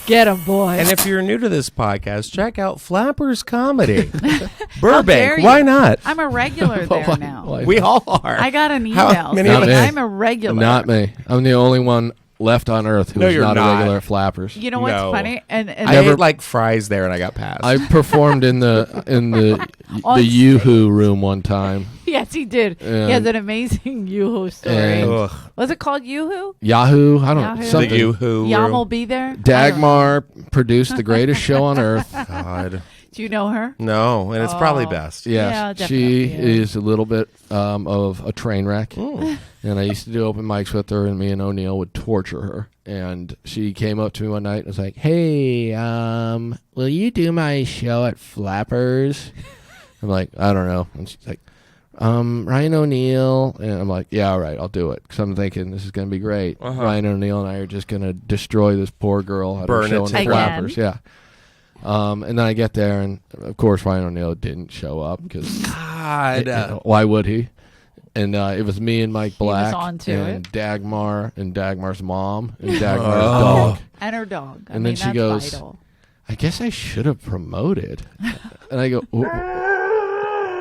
Get him, boy. And if you're new to this podcast, check out Flappers Comedy. dare Burbank. you. Why not? I'm a regular there now. We all are. I got an How email. many saying of us- I'm a regular. Not me. I'm the only one left on Earth who's No, you're not a not. regular at Flappers. You know what's No. funny? And I ate like fries there and I got passed. I performed in the On Yoo-Hoo room one time. yes, he did. He has And- an amazing Yoo-Hoo story. and- Ugh. Was it called Yoo-Hoo? Yahoo! I don't Yahoo. know. The Something. Yoo-Hoo Yam room. will be there. Dagmar produced the greatest show on earth. God. Do you know her? No, and it's probably Oh. best. Yeah, Yes, she definitely is a little bit of a train wreck. And I used to do open mics with her, and me and O'Neill would torture her. And she came up to me one night and was like, "Hey, will you do my show at Flappers?" I'm like, "I don't know." And she's like, Ryan O'Neill. And I'm like, "Yeah, all right, I'll do it." Because I'm thinking this is going to be great. Ryan O'Neill and I are just going to destroy this poor girl at her Burn show it in to the Flappers. Yeah. And then I get there, and of course Ryan O'Neill didn't show up because God. why would he? And it was me and Mike Black onto and it. Dagmar and Dagmar's mom and Dagmar's dog. And her dog. And then she goes, Vital. I guess I should have promoted. And I go,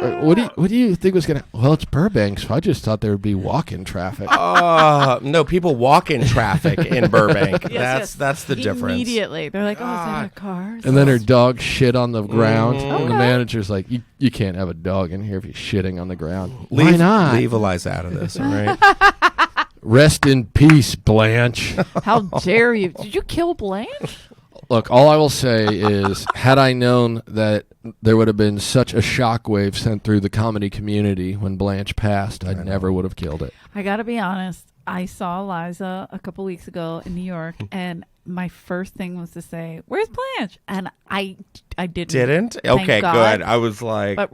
what do you think was gonna? Well, it's Burbank, so I just thought there would be walk-in traffic. No, people walk in traffic in Burbank. Yes. That's the difference. Immediately. They're like, oh, is that a car? And then her dog shit on the ground. And the Okay. manager's like, you can't have a dog in here if he's shitting on the ground. Why Leave, not? Leave Eliza out of this, all right? Rest in peace, Blanche. How dare you? Did you kill Blanche? Look, all I will say is, had I known that there would have been such a shockwave sent through the comedy community when Blanche passed, I never would have killed it. I got to be honest. I saw Eliza a couple weeks ago in New York, and my first thing was to say, "Where's Blanche?" And I didn't. Didn't? Thank Okay, God. good. I was like, But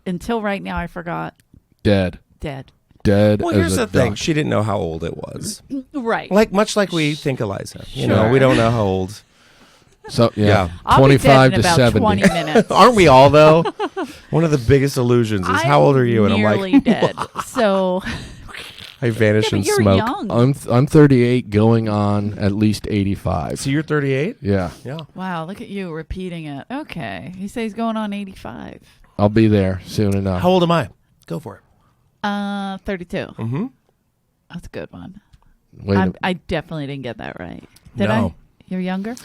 until right now, I forgot. Dead. Dead. Well, here's as the a thing. duck. She didn't know how old it was. Right. Much like we think Eliza. You know, Sure. we don't know how old. So Yeah. I'll be 25 dead in to about 70. 20 minutes. Aren't we all, though? One of the biggest illusions is how old are you? And I'm nearly like, dead. So I vanish yeah, in but you're smoke. young. I'm 38, going on at least 85. So you're 38? Yeah, Yeah. Wow, look at you repeating it. Okay. He says he's going on 85. I'll be there soon enough. How old am I? Go for it. 32. Mm-hmm. That's a good one. Wait, I definitely didn't get that right. Did No. I? You're younger?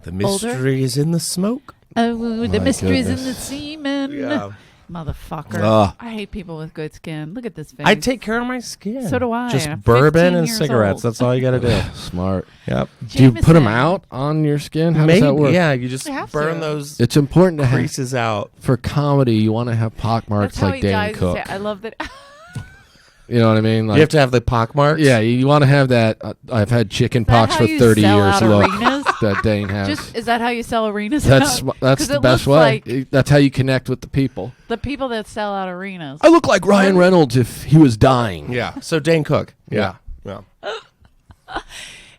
The mystery is in the smoke. Oh, the My mysteries in the goodness. semen. Yeah. Motherfucker. Ugh. I hate people with good skin. Look at this face. I take care of my skin. So do I. Just I'm bourbon 15 and years cigarettes. old. That's all you got to do. smart. Yep. Do you put them Jameson. out on your skin? How Maybe. does that work? Yeah, you just You have burn to. those It's important to have, creases out. for comedy, you want to have pock marks That's how like he Dane dies. Cook. I love that. You know what I mean? Like, You have to have the pock marks? yeah, you want to have that. I've had chicken pox how for you 30 sell years. out Look arenas? that Dane has. Is that how you sell arenas? That's 'Cause the it best looks way. like That's how you connect with the people. the people that sell out arenas. I look like Ryan Reynolds if he was dying. Yeah. So Dane Cook. Yeah. Yeah.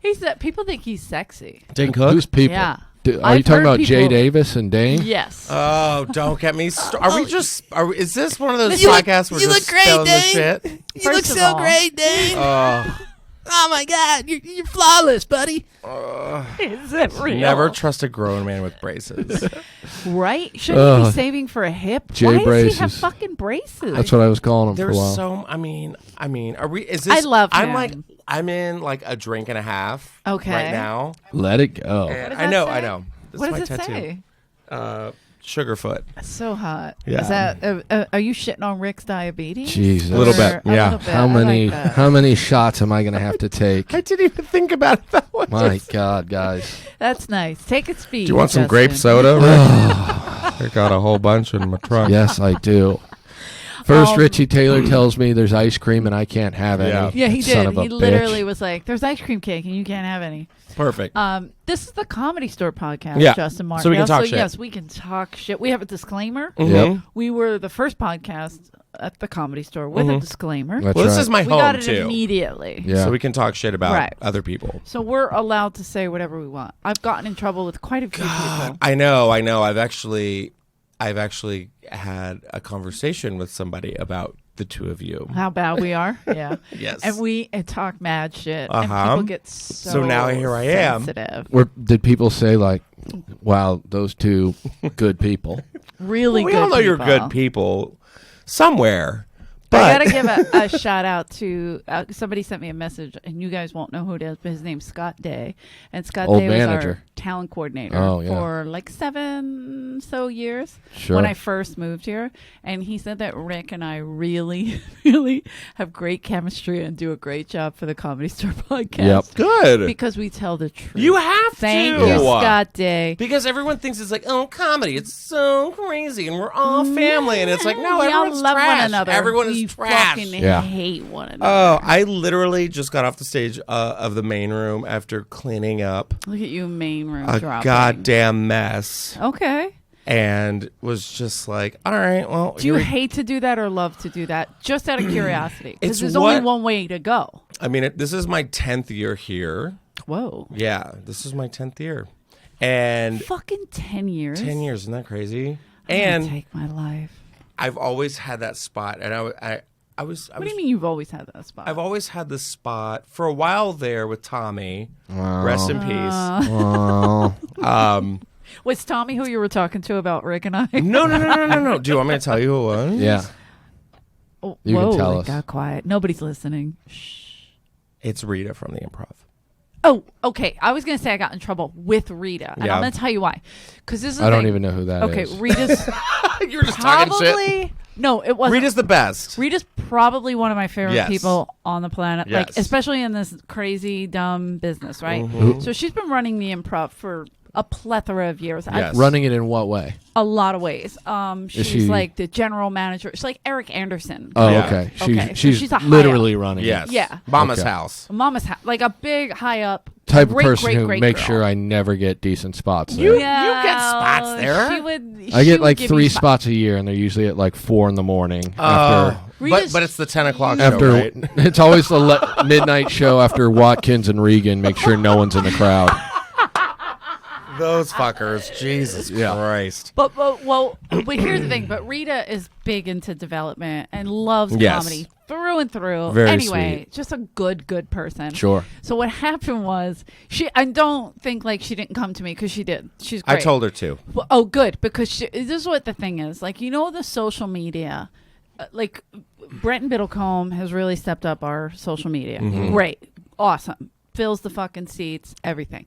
He said people think he's sexy. Dane Cook? Who's people? Yeah. Are I've you talking heard about Jay people- Davis and Dane? Yes. Oh, don't get me started. Are we just? Is this one of those You look- podcasts where you we're look just great, spilling the Dane. shit? You First look of so all- great, Dane. Oh, Oh my God, you're flawless, buddy. Is it real? never trust a grown man with braces. Right? Shouldn't he be Ugh. saving for a hip? Jay Why does he have braces. fucking braces? That's what I was calling him for a There's while. so. I mean, are we? Is this? I love I'm him. like. I'm in like a drink and a half. Okay. Right now. Let it go. And does I that know. say? I know. This What is does my it tattoo. say? Sugarfoot. That's so hot. Yeah. Is that? Are you shitting on Rick's diabetes? Jesus. A little bit, Or- yeah. A little bit. How I many like that. how many shots am I going to have to take? I didn't even think about it that way. My God, guys. That's nice. Take its speed. Do you want some Justin. grape soda? Rick? I got a whole bunch in my trunk. Yes, I do. First, Um, Richie Taylor tells me there's ice cream and I can't have any. Yeah. Yeah, he Son did. of a He literally bitch. was like, "There's ice cream cake, and you can't have any." Perfect. This is the Comedy Store podcast, Yeah. Justin Martin. So we can talk shit. Yes, we can talk shit. We have a disclaimer. Mhm. Yep. We were the first podcast at the Comedy Store with a disclaimer. That's Well, this right. is my We home got it too. immediately. Yeah. So we can talk shit about Right. other people. So we're allowed to say whatever we want. I've gotten in trouble with quite a few people. I know. I've actually had a conversation with somebody about the two of you. How bad we are. Yeah. Yes. And we talk mad shit. And Uh-huh. people get so now here I am. sensitive. Did people say like, wow, those two good people? Really we good all know you're people. good people somewhere. I But gotta give a shout out to somebody sent me a message, and you guys won't know who it is, but his name's Scott Day, and Scott Old Day was manager. our talent coordinator Oh, yeah. for like 7 years Sure. when I first moved here, and he said that Rick and I really, really have great chemistry and do a great job for the Comedy Store podcast. Yep. good. Because we tell the truth. You have Thank to. you, Scott Day. Because everyone thinks it's like, oh, comedy. It's so crazy, and we're all family. And it's like, no, we all everyone's love trash. one another. Everyone we is trash. fucking Yeah. hate one another. Oh, I literally just got off the stage of the main room after cleaning up Look at you, main room a dropping. goddamn mess, Okay. and was just like, all right, well, Do you hate to do that or love to do that? Just out of curiosity. It's Because there's only what- one way to go. I mean, this is my 10th year here. Whoa. Yeah, this is my 10th year, and Fucking 10 years. 10 years, isn't that crazy? I'm gonna And take my life. I've always had that spot, and I was. What do you mean you've always had that spot? I've always had this spot for a while there with Tommy. Rest in peace. Oh, Was Tommy who you were talking to about Rick and I? No. Do you want me to tell you who it was? yeah. Oh, You can whoa, tell it us. got quiet. Nobody's listening. Shh. It's Rita from the Improv. Oh, okay. I was going to say I got in trouble with Rita. And Yeah. I'm going to tell you why. Because this is the I don't thing. even know who that is. Okay, Rita's You were just talking shit. probably... No, it wasn't. Rita's the best. Rita's probably one of my favorite Yes. people on the planet, like Yes. especially in this crazy dumb business, right? Mm-hmm. So she's been running the Improv for a plethora of years. Yes. Running it in what way? A lot of ways. She's she- like the general manager. She's like Eric Anderson. Oh, Yeah. okay. Okay, so She's she's a high literally up. running Yes. it. Yeah. Mama's Okay. house. Mama's like a big high up Type of great, person great, who great makes girl. sure I never get decent spots there. You get spots there. She would. I she get would like give 3 you spots a year, and they're usually at like 4 in the morning. But Rita's it's the 10 o'clock after show, right? it's always the midnight show after Watkins and Regan. Make sure no one's in the crowd. Those fuckers. Jesus Christ. But here's the thing. But Rita is big into development and loves Yes. comedy through and through. Very anyway, sweet. just a good person. Sure. So what happened was I don't think like she didn't come to me because she did. She's great. I told her to. Well, oh, good, because this is what the thing is. Like, you know, the social media, like Brent and Biddlecombe has really stepped up our social media. Mm-hmm. Great. Awesome. Fills the fucking seats, everything.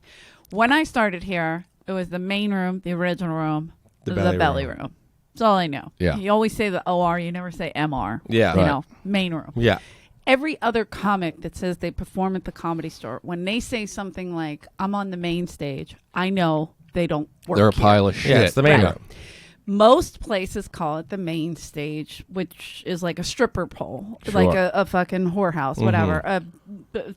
When I started here, it was the main room, the original room, The the belly belly room. room. That's all I know. Yeah. You always say the OR, you never say MR. Yeah. You Right. know, main room. Yeah. Every other comic that says they perform at the Comedy Store, when they say something like, I'm on the main stage, I know they don't work They're a here. pile of shit. Yeah, it's the main Right. room. Most places call it the main stage, which is like a stripper pole, Sure. like a fucking whorehouse, whatever, a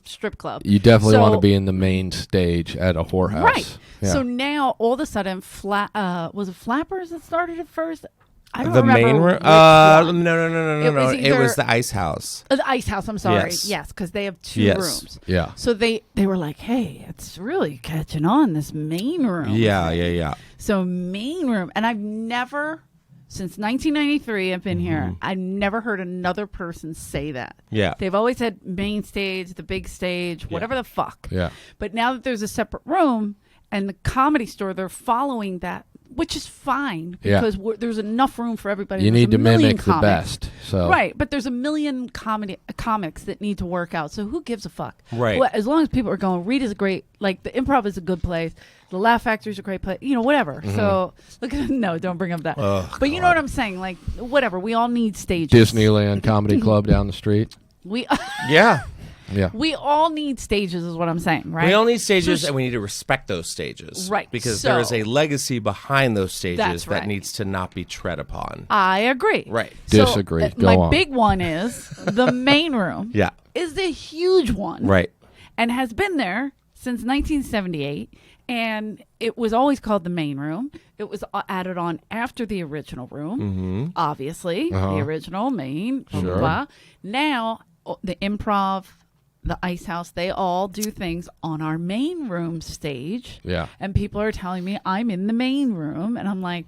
strip club. You definitely So- want to be in the main stage at a whorehouse. Right. Yeah. So now, all of a sudden, was it Flappers that started it first? I don't The remember. main room? which No. one. It was It either- was the Ice House. The Ice House, I'm sorry. Yes. Yes, because they have 2 Yes. rooms. Yeah. So they were like, hey, it's really catching on, this main room. Yeah. So main room. And I've never, since 1993, I've been here, I've never heard another person say that. Yeah. They've always said main stage, the big stage, whatever the fuck. Yeah. But now that there's a separate room and the Comedy Store, they're following that, which is fine Yeah. because there's enough room for everybody. You There's need a to million mimic the comics. best. So Right, but there's a million comics that need to work out. So who gives a fuck? Right. Well, as long as people are going, Rita's a great, like the Improv is a good place. The Laugh Factory is a great place. You know, whatever. Mm-hmm. So look at no, don't bring up that. Oh, but you know what I'm saying? Like whatever. We all need stages. Disneyland Comedy Club down the street. We Yeah. Yeah. we all need stages, is what I'm saying, right? We all need stages, So- and we need to respect those stages. Right, Because so- there is a legacy behind those stages That's that right. needs to not be tread upon. I agree. Right. Disagree. Go my on. big one is the main room. Yeah. Is the huge one. Right. And has been there since 1978. And it was always called the main room. It was added on after the original room, obviously. Uh-huh. The original, main, blah, blah, Sure. blah. Now, the Improv, the Ice House, they all do things on our main room stage. Yeah. And people are telling me I'm in the main room. And I'm like,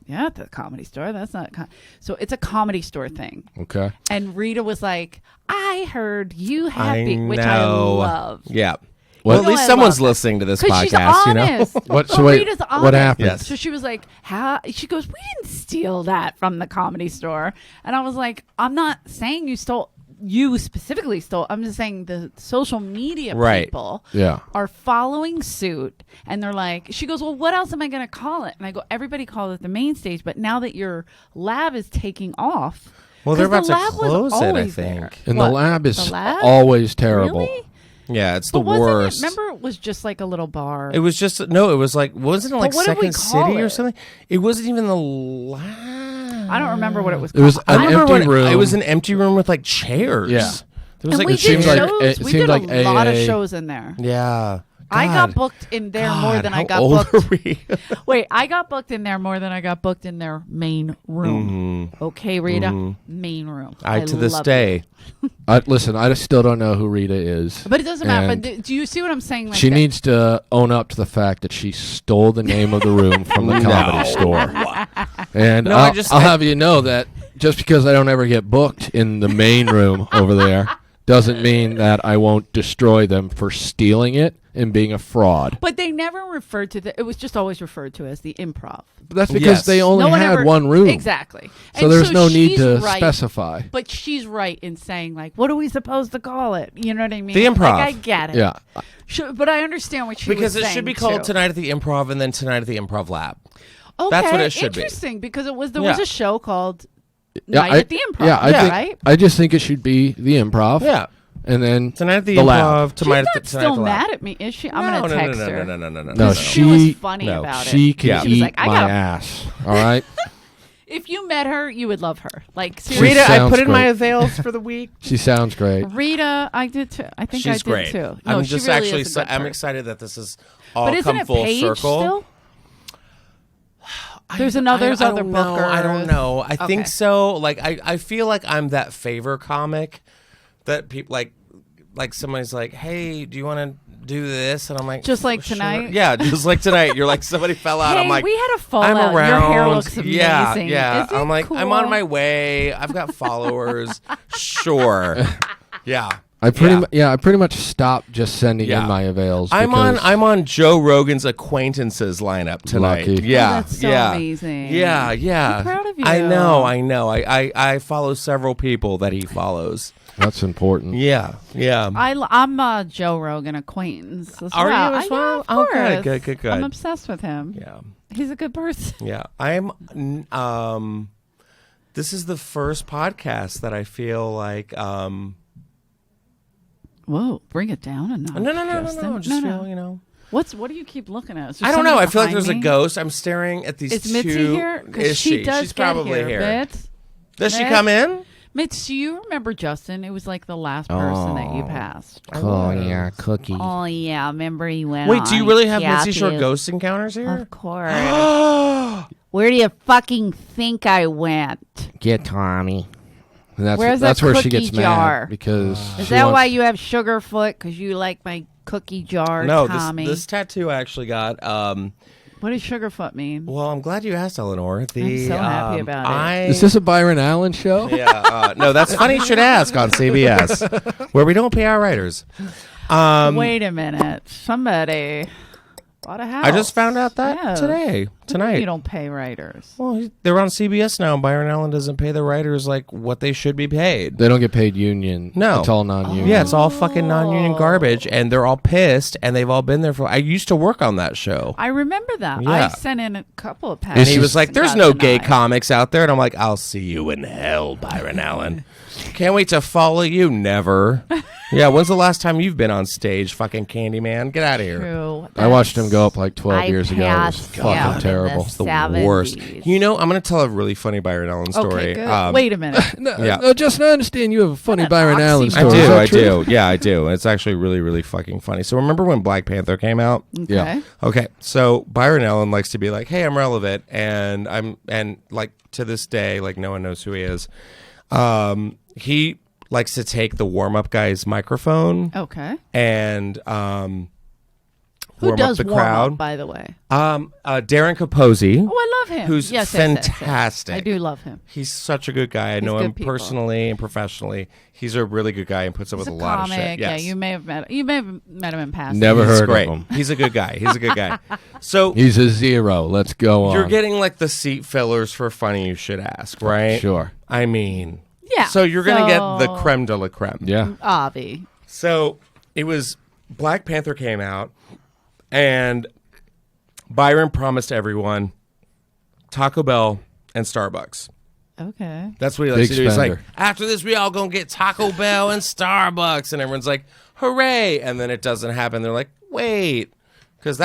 Yeah, at the Comedy Store. That's not so. It's a Comedy Store thing. Okay. And Rita was like, "I heard you I happy," which I know. love. Yeah. Well, Well, at least I someone's love that. listening to this 'Cause podcast, she's you know? honest. What? Well, So wait, Rita's honest. what happened? Yes. So she was like, "How?" She goes, "We didn't steal that from the Comedy Store." And I was like, "I'm not saying you stole. You specifically stole. I'm just saying the social media Right. people Yeah. are following suit." And they're like, she goes, "Well, what else am I going to call it?" And I go, "Everybody called it the main stage, but now that your lab is taking off." Well, they're 'cause about the to lab was close it, I always think. there. And What? the lab is The lab? always terrible. Really? Yeah, it's the But wasn't worst. it? Remember, it was just like a little bar. It was just no. It was like wasn't it like what did we Second call City or it? something? It wasn't even the lab. I don't remember what it was It was called. an I remember empty when room. It was an empty room with like chairs. Yeah. There was And like we it did seemed like- shows. it we seemed did like a lot of AA. shows in there. yeah. I got God. booked in there more God, than I how got old booked. are we? Wait, I got booked in there more than I got booked in their main room. Okay, Rita, main room. I to this love day. Listen, I still don't know who Rita is. But it doesn't matter. But And do you see what I'm saying? Like she that- needs to own up to the fact that she stole the name of the room from the Comedy Store. And No, I'll have you know that just because I don't ever get booked in the main room over there doesn't mean that I won't destroy them for stealing it and being a fraud. But they never referred to it was just always referred to as the Improv. But that's because Yes. they only No one had ever- one room. Exactly. So And there's no need she's to right. specify. But she's right in saying, like, what are we supposed to call it? You know what I mean? The Improv. Like, I get it. Yeah. But I understand what she was Because saying, it should be called too. Tonight at the Improv and then Tonight at the Improv Lab. Okay, That's what it should be. interesting, because there was a show called Yeah, Night at the Improv. Yeah, I think, right? I just think it should be the Improv. Yeah. And then Tonight at the the Improv. lab. She's Tonight not at the still Tonight at the mad Lab. at me, is she? I'm going to text her. No. No, She was she funny no, about she it. can Yeah. She was eat like, I my got- ass. All right. If you met her, you would love her. Like, seriously. Rita, I sounds put in my great. avails for the week. She sounds great. Rita, I did too. I think She's I did great. too. No, I'm she just really actually is a good I'm person. excited that this is all But isn't come it full Paige circle. still? There's other I don't know. booker. I don't know. I think Okay. so. Like I feel like I'm that favor comic that people like somebody's like, "Hey, do you want to do this?" And I'm like, Just like "Sure." tonight? Yeah, just like tonight. You're like somebody fell out. Hey, I'm like, we had a I'm fallout. around. Your hair looks amazing. Yeah. Is it I'm like, cool? I'm on my way. I've got followers. Sure. Yeah. I pretty much stopped just sending Yeah. in my avails. I'm on Joe Rogan's acquaintances lineup tonight. Lucky. Yeah, Oh, that's so yeah, amazing. Yeah. I'm proud of you. I know. I follow several people that he follows. That's important. Yeah. I'm a Joe Rogan acquaintance as Are well. you as well? Yeah, of Oh, course. good. I'm obsessed with him. Yeah. He's a good person. Yeah. I'm. This is the first podcast that I feel like. Whoa, bring it down a notch. No. Justin. Just No. feel, you know. What do you keep looking at? Is there I don't know. somebody I feel like behind there's a me? ghost. I'm staring at these Is two. Mitzi here? 'Cause Is she does She's get probably here. Mitz, Does she Mitz? come in? Mitz, do you remember Justin? It was like the last person that you passed. Oh yeah, cookie. Oh yeah, remember he went. Wait, do you really have Yeah, Mitzi Shore dude. ghost encounters here? Of course. Where do you fucking think I went? Get Tommy. And Where's that's that where she cookie gets jar? mad because Is she that wants- why you have Sugarfoot? Because you like my cookie jar, No, Tommy? this tattoo I actually got. What does Sugarfoot mean? Well, I'm glad you asked, Eleanor. I'm so happy about it. Is this a Byron Allen show? Yeah, no, that's funny. You should ask on CBS, where we don't pay our writers. Wait a minute. Somebody bought a house. I just found out that Yes. tonight. You don't pay writers. Well, they're on CBS now, and Byron Allen doesn't pay the writers like what they should be paid. They don't get paid union. No. It's all non-union. Yeah, it's all fucking non-union garbage, and they're all pissed, and they've all been there for. I used to work on that show. I remember that. Yeah. I sent in a couple of And packages. he was like, "There's got no gay denied. comics out there," and I'm like, "I'll see you in hell, Byron Allen. Can't wait to follow you." Never. Yeah, when's the last time you've been on stage, fucking Candyman? Get out of here. True. I watched him go up like 12 I years ago. It was passed out fucking in terrible. the The 70s. worst. You know, I'm gonna tell a really funny Byron Allen story. Okay, good. Wait a minute. Yeah. No, Justin, I understand you have a funny What an Byron Allen oxymoron. story. Is I that true? do. Yeah, I do. It's actually really, really fucking funny. So remember when Black Panther came out? Okay. Yeah. Okay, so Byron Allen likes to be like, "Hey, I'm relevant," and like to this day, like no one knows who he is. He likes to take the warm-up guy's microphone Okay. and Who warm does up the warm crowd. up, by the way? Darren Capozzi. Oh, I love him. Who's yes, fantastic. I do love him. He's such a good guy. I know good him people. personally and professionally. He's a really good guy and puts up He's with a a lot comic. of shit. Yes. Yeah, you may have met him in passing. Never He's heard great. of him. He's a good guy. He's a good guy. So He's a 0. Let's go on. you're getting like the seat fillers for Funny You Should Ask, right? Sure. I mean, Yeah. so you're going to get the creme de la creme. Yeah. Avi. So it was Black Panther came out, and Byron promised everyone Taco Bell and Starbucks. Okay. That's what he likes Big to do. He's like, spender. after this, we all gonna get Taco Bell and Starbucks, and everyone's like, hooray! And then it doesn't happen. They're like, wait, because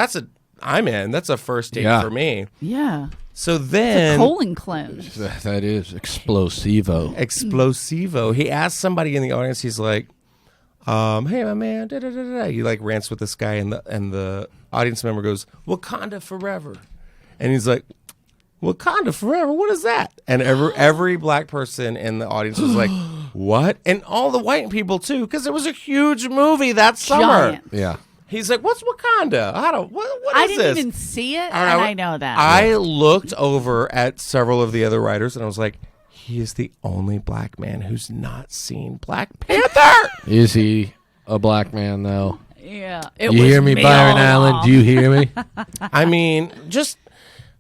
I'm in. That's a first date Yeah. for me. Yeah. So then, Colon cleanse. That is explosivo. explosivo. He asked somebody in the audience. He's like, "Hey, my man," da, da, da, da. He like rants with this guy, and the audience member goes, "Wakanda forever," and he's like, "Wakanda forever? What is that?" And every black person in the audience was like, "What?" And all the white people too, because it was a huge movie that summer. Giant. Yeah. He's like, "What's Wakanda? What I is didn't this?" even see it, And and I know that. I looked over at several of the other writers, and I was like, he is the only black man who's not seen Black Panther. Is he a black man, though? yeah. It You was hear me, Byron all Allen? off. Do you hear me? I mean, just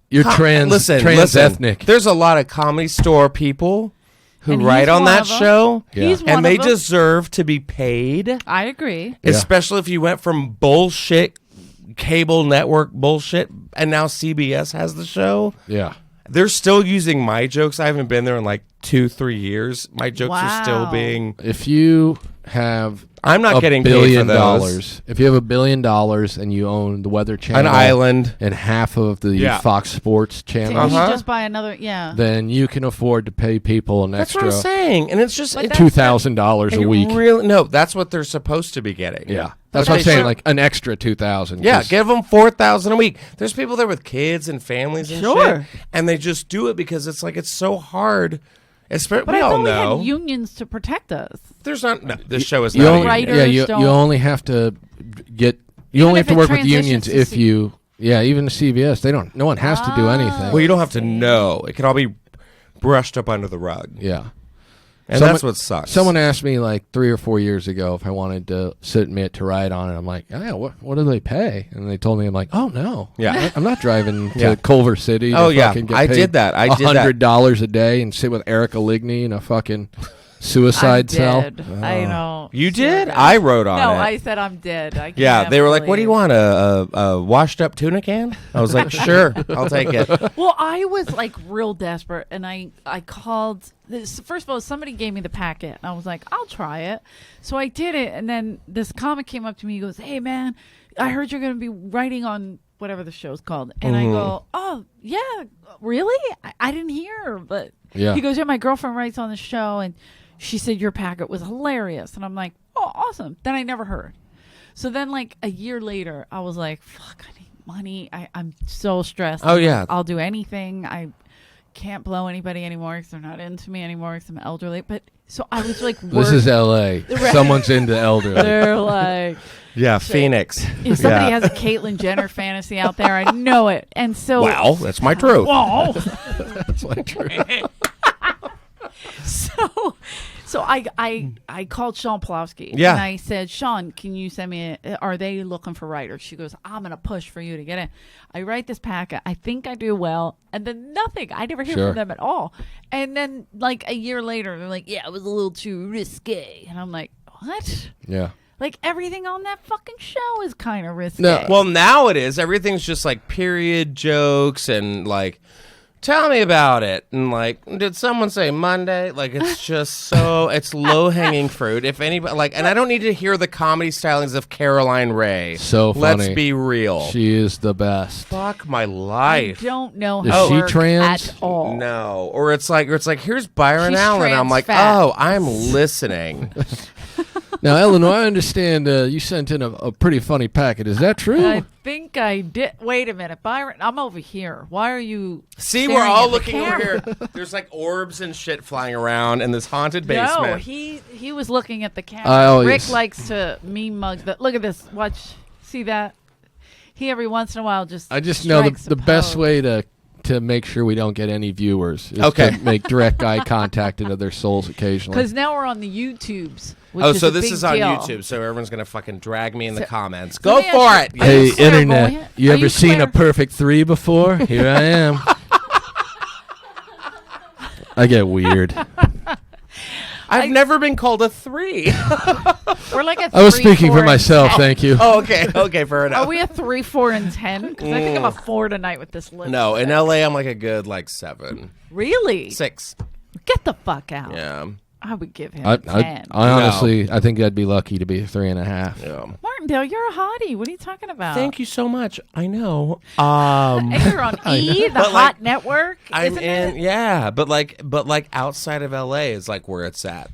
You're trans ethnic. There's a lot of Comedy Store people who And write he's on one that of 'em. show, Yeah. He's one and they of 'em. deserve to be paid, I agree. Yeah. especially if you went from bullshit cable network bullshit, and now CBS has the show. Yeah. They're still using my jokes. I haven't been there in like 2-3 years. My jokes are still Wow. being. If you have I'm not getting $1 paid for billion those. dollars, if you have $1 billion and you own the Weather Channel, An island. and half of the Yeah. Fox Sports Didn't channel, he Uh-huh. just buy another? Yeah. then you can afford to pay people an That's what extra I'm saying, and it's just But it, that's- $2,000 a it week. Really, no, that's what they're supposed to be getting. Yeah, But that's what I'm they saying. should- Like an extra 2,000. Yeah, give them 4,000 a week. There's people there with kids and families and Sure. shit, and they just do it because it's like it's so hard. But We I all thought we know had unions to protect us. there's not. No, this show is you not. only, a Writers union. yeah, you don't- only have to get. You Even only if have to it work with transitions unions to if C- you. Yeah, even the CBS, they don't. No one has to do anything. Well, you don't have to know. It can all be brushed up under the rug, Yeah. and Someone- that's what sucks. Someone asked me like 3 or 4 years ago if I wanted to submit to ride on it. I'm like, yeah, what do they pay? And they told me, I'm like, oh no, Yeah. I'm not driving to Yeah. Culver City. To Oh, yeah. fucking get I paid did that. I did that. $100 a day and sit with Erica Ligney in a fucking suicide I'm cell. dead. I know. You So did? bad. I wrote on No, it. I said I'm dead. I Yeah, can't they were like, "What do you believe- want? A washed up tuna can?" I was like, "Sure, I'll take it." Well, I was like real desperate, and I called. This, first of all, somebody gave me the packet, and I was like, I'll try it. So I did it, and then this comic came up to me. He goes, "Hey, man, I heard you're going to be writing on whatever the show's called," and I go, "Oh, yeah, really? I didn't hear." But Yeah. he goes, "Yeah, my girlfriend writes on the show, and she said your packet was hilarious," and I'm like, "Oh, awesome." Then I never heard. So then, like a year later, I was like, "Fuck, I need money. I'm so stressed. Oh, yeah. I'll do anything. I can't blow anybody anymore because they're not into me anymore because I'm elderly." But so I was like, This is L.A. Someone's into elderly. They're like, Yeah, Phoenix. if somebody Yeah. has a Caitlyn Jenner fantasy out there, I know it. And so, Well, that's my truth. Whoa. That's like true. So I called Sean Plowski. Yeah. And I said, "Sean, can you send me are they looking for writers?" She goes, "I'm going to push for you to get in." I write this packet. I think I do well. And then nothing. I never hear Sure. from them at all. And then like a year later, they're like, "Yeah, it was a little too risque." And I'm like, "What?" Yeah. Like everything on that fucking show is kind of risque. No, Well, now it is. Everything's just like period jokes and like, tell me about it. And like, did someone say Monday? Like, it's just so, it's low hanging fruit. If anybody, like, and I don't need to hear the comedy stylings of Caroline Ray. So Let's funny. be real. She is the best. Fuck my I life. don't know Is how she to work trans? at all. No. Or it's like, here's Byron She's Allen. I'm trans like, fat. oh, I'm listening. Now, Eleanor, I understand you sent in a pretty funny packet. Is that true? I think I did. Wait a minute, Byron. I'm over here. Why are you? See, staring we're all at the looking over camera? here. There's like orbs and shit flying around in this haunted basement. No, he was looking at the camera. Oh, Rick yes. likes to meme mug. Look at this. Watch. See that? He every once in a while just. I just know strikes the a best pose. way to make sure we don't get any viewers is Okay. to make direct eye contact into their souls occasionally. Because now we're on the YouTubes. Which Oh, is so a this big is on deal. YouTube. So everyone's gonna fucking drag me in the So- comments. let Go me for ask it. you- Yeah. Are Hey, you clairvoyant? internet, you Are ever you seen a clair- perfect 3 before? Here I am. I get weird. I've never been called a 3. We're like a I was 3, speaking 4, for and myself. 10. Thank you. Oh, okay. Okay, fair enough. Are we a 3, 4, and 10? Because I think I'm a 4 tonight with this list. No, in LA, I'm like a good 7, Really? 6. Get the fuck out. Yeah. I would give him I, a 10. I honestly, I think I'd be lucky to be 3.5. Yeah. Martindale, you're a hottie. What are you talking about? Thank you so much. I know. And you're on E, the But, hot network. I'm isn't in. it? Yeah, but outside of LA is like where it's at.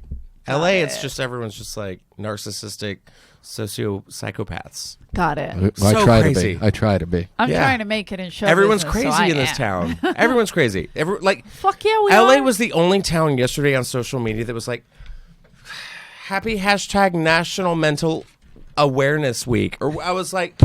LA, it's just everyone's just like narcissistic, psychopaths. Got it. I So try crazy. to be. I try to be. I'm Yeah. trying to make it in show Everyone's business, so crazy I in this am. town. Everyone's crazy. Fuck yeah, we LA are. was the only town yesterday on social media that was like, happy hashtag National Mental Awareness Week. Or I was like,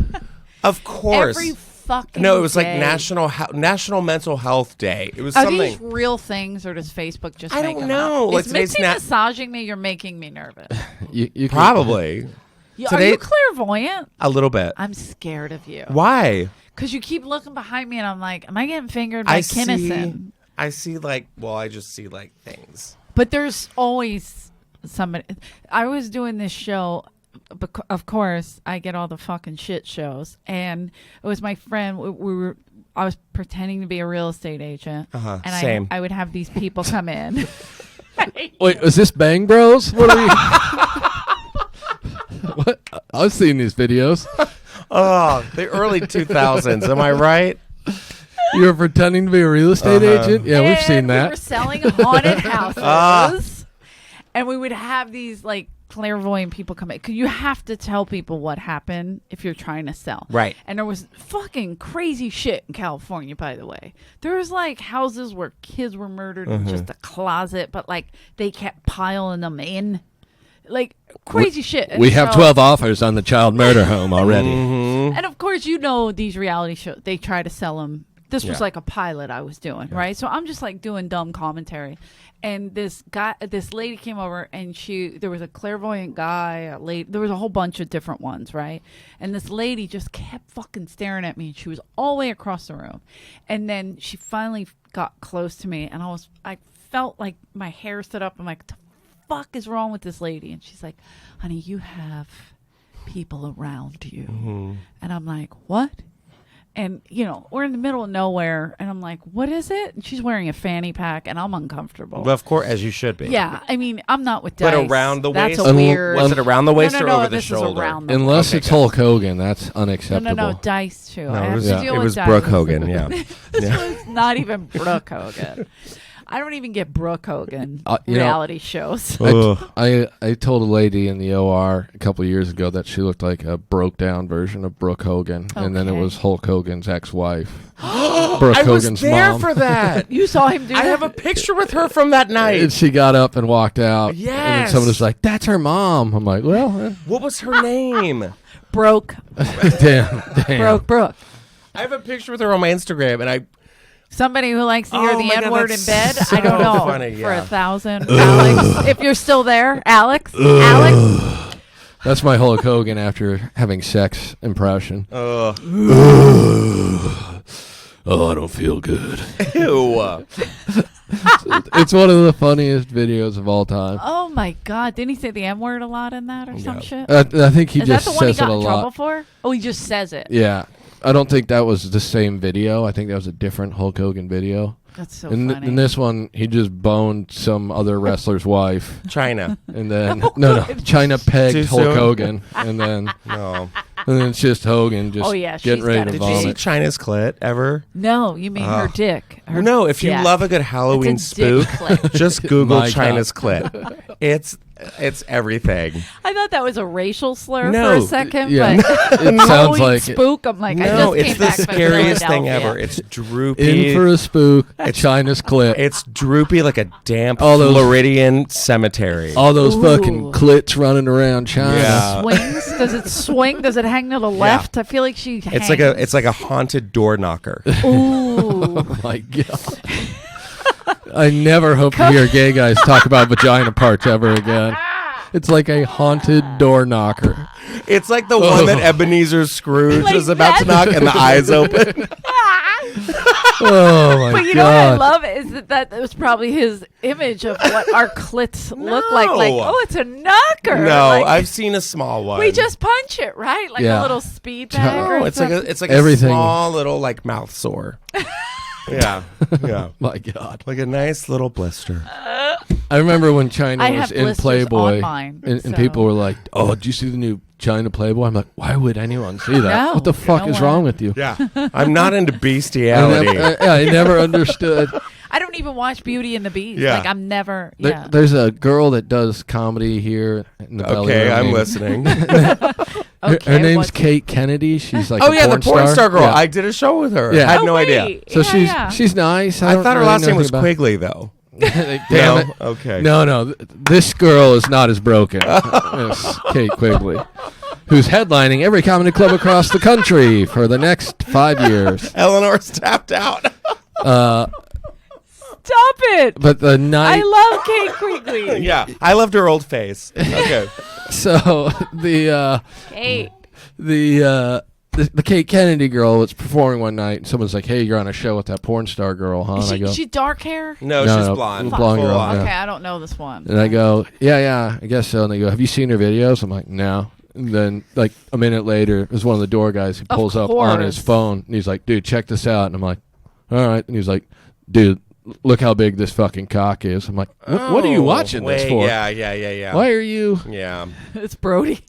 of course. Every fucking No, it was like day. National Mental Health Day. It was Are something. these real things, or does Facebook just I make don't them know. up? Like Is today's Mitzi na- massaging me? You're making me nervous. You can- Probably Are Today- you clairvoyant? a little bit. I'm scared of you. Why? Because you keep looking behind me, and I'm like, am I getting fingered by Kinnison? I see I just see things. But there's always somebody. I was doing this show. Of course, I get all the fucking shit shows, and it was my friend. I was pretending to be a real estate agent, and same. I would have these people come in. Wait, is this Bang Bros? What are we? What? I've seen these videos. Oh, the early 2000s. Am I right? You were pretending to be a real estate agent? Yeah, we've And seen We were that. selling haunted houses, and we would have these clairvoyant people come in. 'Cause you have to tell people what happened if you're trying to sell. Right. And there was fucking crazy shit in California, by the way. There was houses where kids were murdered in just a closet, but they kept piling them in. Crazy shit. And We have so- 12 offers on the child murder home already. And of course, these reality shows, they try to sell them. This was Yeah. like a pilot I was doing, right? So I'm just doing dumb commentary. And this lady came over, and there was a clairvoyant guy, there was a whole bunch of different ones, right? And this lady just kept fucking staring at me, and she was all the way across the room. And then she finally got close to me, and I felt like my hair stood up. I'm like, the fuck is wrong with this lady? And she's like, honey, you have people around you. And I'm like, what? And, we're in the middle of nowhere, and I'm like, what is it? And she's wearing a fanny pack, and I'm uncomfortable. Well, of course, as you should be. Yeah, I mean, I'm not with But dice. around the That's waist? a weird. Was it around the waist no, or no, over the this shoulder? Is around the Unless Okay, it's good. Hulk Hogan, that's No, unacceptable. dice too. No, I it have was, to deal it with was dice. Brooke Hogan, yeah. This was not even Brooke Hogan. I don't even get Brooke Hogan You know- reality shows. I told a lady in the OR a couple of years ago that she looked like a broke down version of Brooke Hogan, and then it Okay. was Hulk Hogan's ex-wife, Brooke I was Hogan's there mom. for that. You saw him do I that? have a picture with her from that night. And she got up and walked out. And then Yes. someone was like, "That's her mom." I'm like, "Well, What was her name? Broke damn." Brooke. I have a picture with her on my Instagram, and Somebody who likes to hear Oh the my God, N-word in that's bed? so I don't know. funny, For yeah. 1,000. Alex, if you're still there. Alex? Alex? That's my Hulk Hogan after having sex impression. oh, I don't feel good. ew. It's one of the funniest videos of all time. Oh, my God. Didn't he say the M-word a lot in that or some shit? I think he Is that just the one he says it got a in trouble lot. for? Oh, he just says it. Yeah. I don't think that was the same video. I think that was a different Hulk Hogan video. That's so In funny. this one, he just boned some other wrestler's wife, China. and then no, China pegged Too Hulk soon? Hogan, and then No. it's just Hogan just Oh, yeah, getting she's ready gotta to Did you see vomit. China's clit ever? No, you mean her dick. Her No, if you dick. love a good Halloween It's a dick spook, clit. just Google My China's clit. It's It's everything. I thought that was a racial slur No. for a second, Yeah. but It sounds Halloween like it. spook. I'm like, I No, just it's came the back from scariest thing Philadelphia. ever. It's droopy. In for a spook. China's clip. It's droopy like a damp All those- Floridian cemetery. All those Ooh. fucking clits running around China. Yeah. Swings? Does it swing? Does it hang to the left? I feel like she. It's like a haunted door knocker. Ooh. Oh my god. I never hope to hear gay guys talk about vagina parts ever again. It's like a haunted door knocker. It's like the one that Ebenezer Scrooge Like was about to that? knock and the eyes open. Oh my But you know what I god. love is that was probably his image of what our clits look like. Like, No. oh, it's a knocker. No, Like, I've seen a small one. we just punch it, right? Like Yeah. a little speed bag. No, or it's like something. Everything. a small little like mouth sore. Yeah. My god. Like a nice little blister. I remember when China I was have in blisters Playboy on mine, and so- people were like, "Oh, did you see the new China Playboy?" I'm like, "Why would anyone see that? No, what the fuck you know is what? wrong with you?" Yeah. I'm not into I bestiality. I never understood. I don't even watch Beauty and the Beast. Yeah. Like I'm never. Yeah. There's a girl that does comedy here in the Belly Okay, Room I'm named- listening. Her Okay, name's what's- Kate Kennedy. She's like Oh a yeah, the porn star girl. Yeah. I did a show with her. Yeah. I had Oh, no idea. wait. So Yeah, she's nice. I don't thought her really last know name was anything Quigley though. about- Damn it. No? Okay. No. This girl is not as broken as Kate Quigley, who's headlining every comedy club across the country for the next 5 years. Eleanor's tapped out. Stop it! But the night, I love Kate Quigley. Yeah. I loved her old face. Okay. so Kate. the Kate Kennedy girl was performing one night, and someone's like, "Hey, you're on a show with that porn star girl, huh?" Is And I go, she dark hair? No, No, she's no, blonde. blonde Full girl, on. yeah. Okay, I don't know this one. and I go, "Yeah, I guess so." And they go, "Have you seen her videos?" I'm like, "No." And then, like a minute later, there's one of the door guys who Of pulls up on his course. phone, and he's like, "Dude, check this out." And I'm like, "All right." And he's like, "Dude, look how big this fucking cock is." I'm like, "What are you Oh, watching this wait, for? Yeah. Why are you?" Yeah. It's Brody.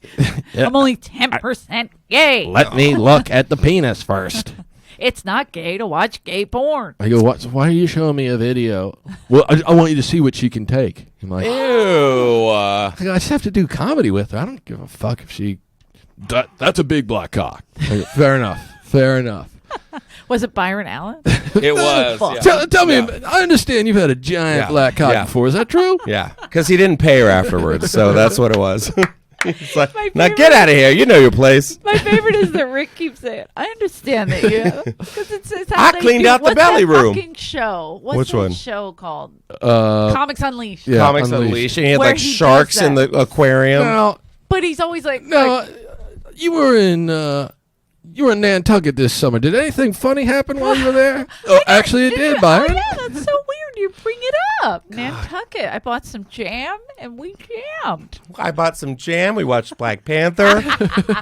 Yeah. I'm only 10% gay. Let me look at the penis first. It's not gay to watch gay porn. I go, why are you showing me a video? Well, I want you to see what she can take. I'm like, Ew. I go, I just have to do comedy with her. I don't give a fuck if she. That's a big black cock. I go, fair enough. Was it Byron Allen? It was. Fuck. Yeah. Tell me, Yeah. I understand you've had a giant Yeah. black cock Yeah. before. Is that true? Yeah, because he didn't pay her afterwards, so that's what it was. He's like, My now favorite- get out of here. You know your place. My favorite is that Rick keeps saying, "I understand that you." Because it's how I they cleaned do- out the what's belly that room. Fucking show. What's Which that one? show called? Comics Comics Unleashed. Yeah, Comics Unleashed. Unleashed. And he had Where like he does sharks in that. the aquarium. No, But he's always like, you were in Nantucket this summer. Did anything funny happen while you were there? Oh, actually, it did, Byron. Oh, yeah, that's so weird. You bring it up. Nantucket. I bought some jam and we jammed. I bought some jam. We watched Black Panther.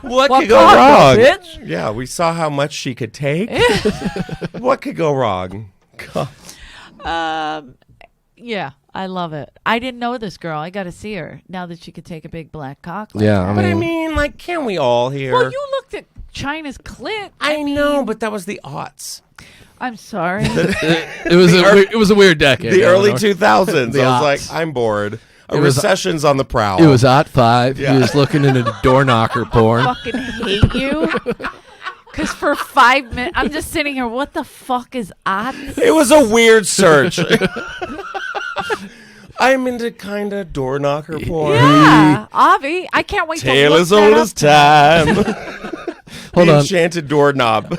What What could go part, wrong? bitch? Yeah, we saw how much she could take. What could go wrong? God. Yeah, I love it. I didn't know this girl. I got to see her now that she could take a big black cock. Like Yeah, that. But I mean, like, can we all here? Well, you looked at China's clit. I know, but that was the aughts. I'm sorry. It was a weird decade. The early Eleanor. 2000s. The I was aughts. like, I'm bored. A It was- recession's on the prowl. It was Ot 5. Yeah. He was looking into the door knocker porn. Fucking hate you. Because for 5 minutes, I'm just sitting here. What the fuck is odds? It was a weird search. I'm into kind of door knocker porn. Yeah, Avi. I can't wait Tale to look as that old up. as time. Hold The on. enchanted doorknob.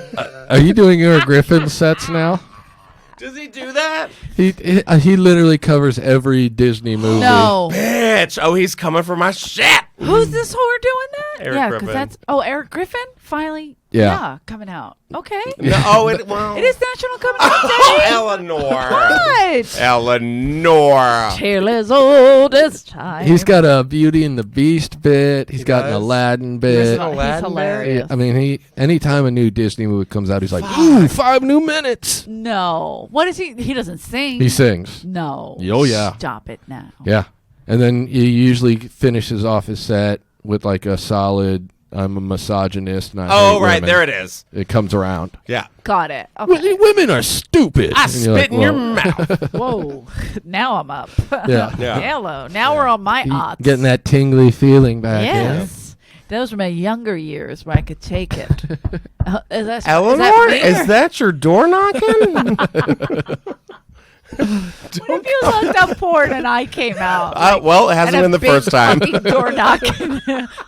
Are you doing your Griffin sets now? Does he do that? He literally covers every Disney movie. No. Bitch. Oh, he's coming for my shit. Who's this whore doing that? Eric yeah, Griffin. that's Eric Griffin finally. Yeah. coming out. Okay. No, oh, well. It is National Coming Out Oh, Day. Eleanor. What? Eleanor. Tale as old as time. He's got a Beauty and the Beast bit. He's got an does? Aladdin There's bit. an Aladdin He's hilarious. I mean, anytime a new Disney movie comes out, he's like, ooh, 5 new minutes. No. What is he? He doesn't sing. He sings. No. Oh, yeah. Stop it now. Yeah. And then he usually finishes off his set with like a solid I'm a misogynist. And I Oh, hate right. women. There it is. It comes around. Yeah. Got it. Okay. Women are stupid. I And you're spit like, in your well, mouth. Whoa. Now I'm up. Yeah. Yeah. Hello. Now we're on my odds. Getting that tingly feeling back. Yes. Those were my younger years where I could take it. Eleanor, me, is or- that your door knocking? What if you looked up porn and I came out? Well, it hasn't and a been the big first time. fucking door knocking.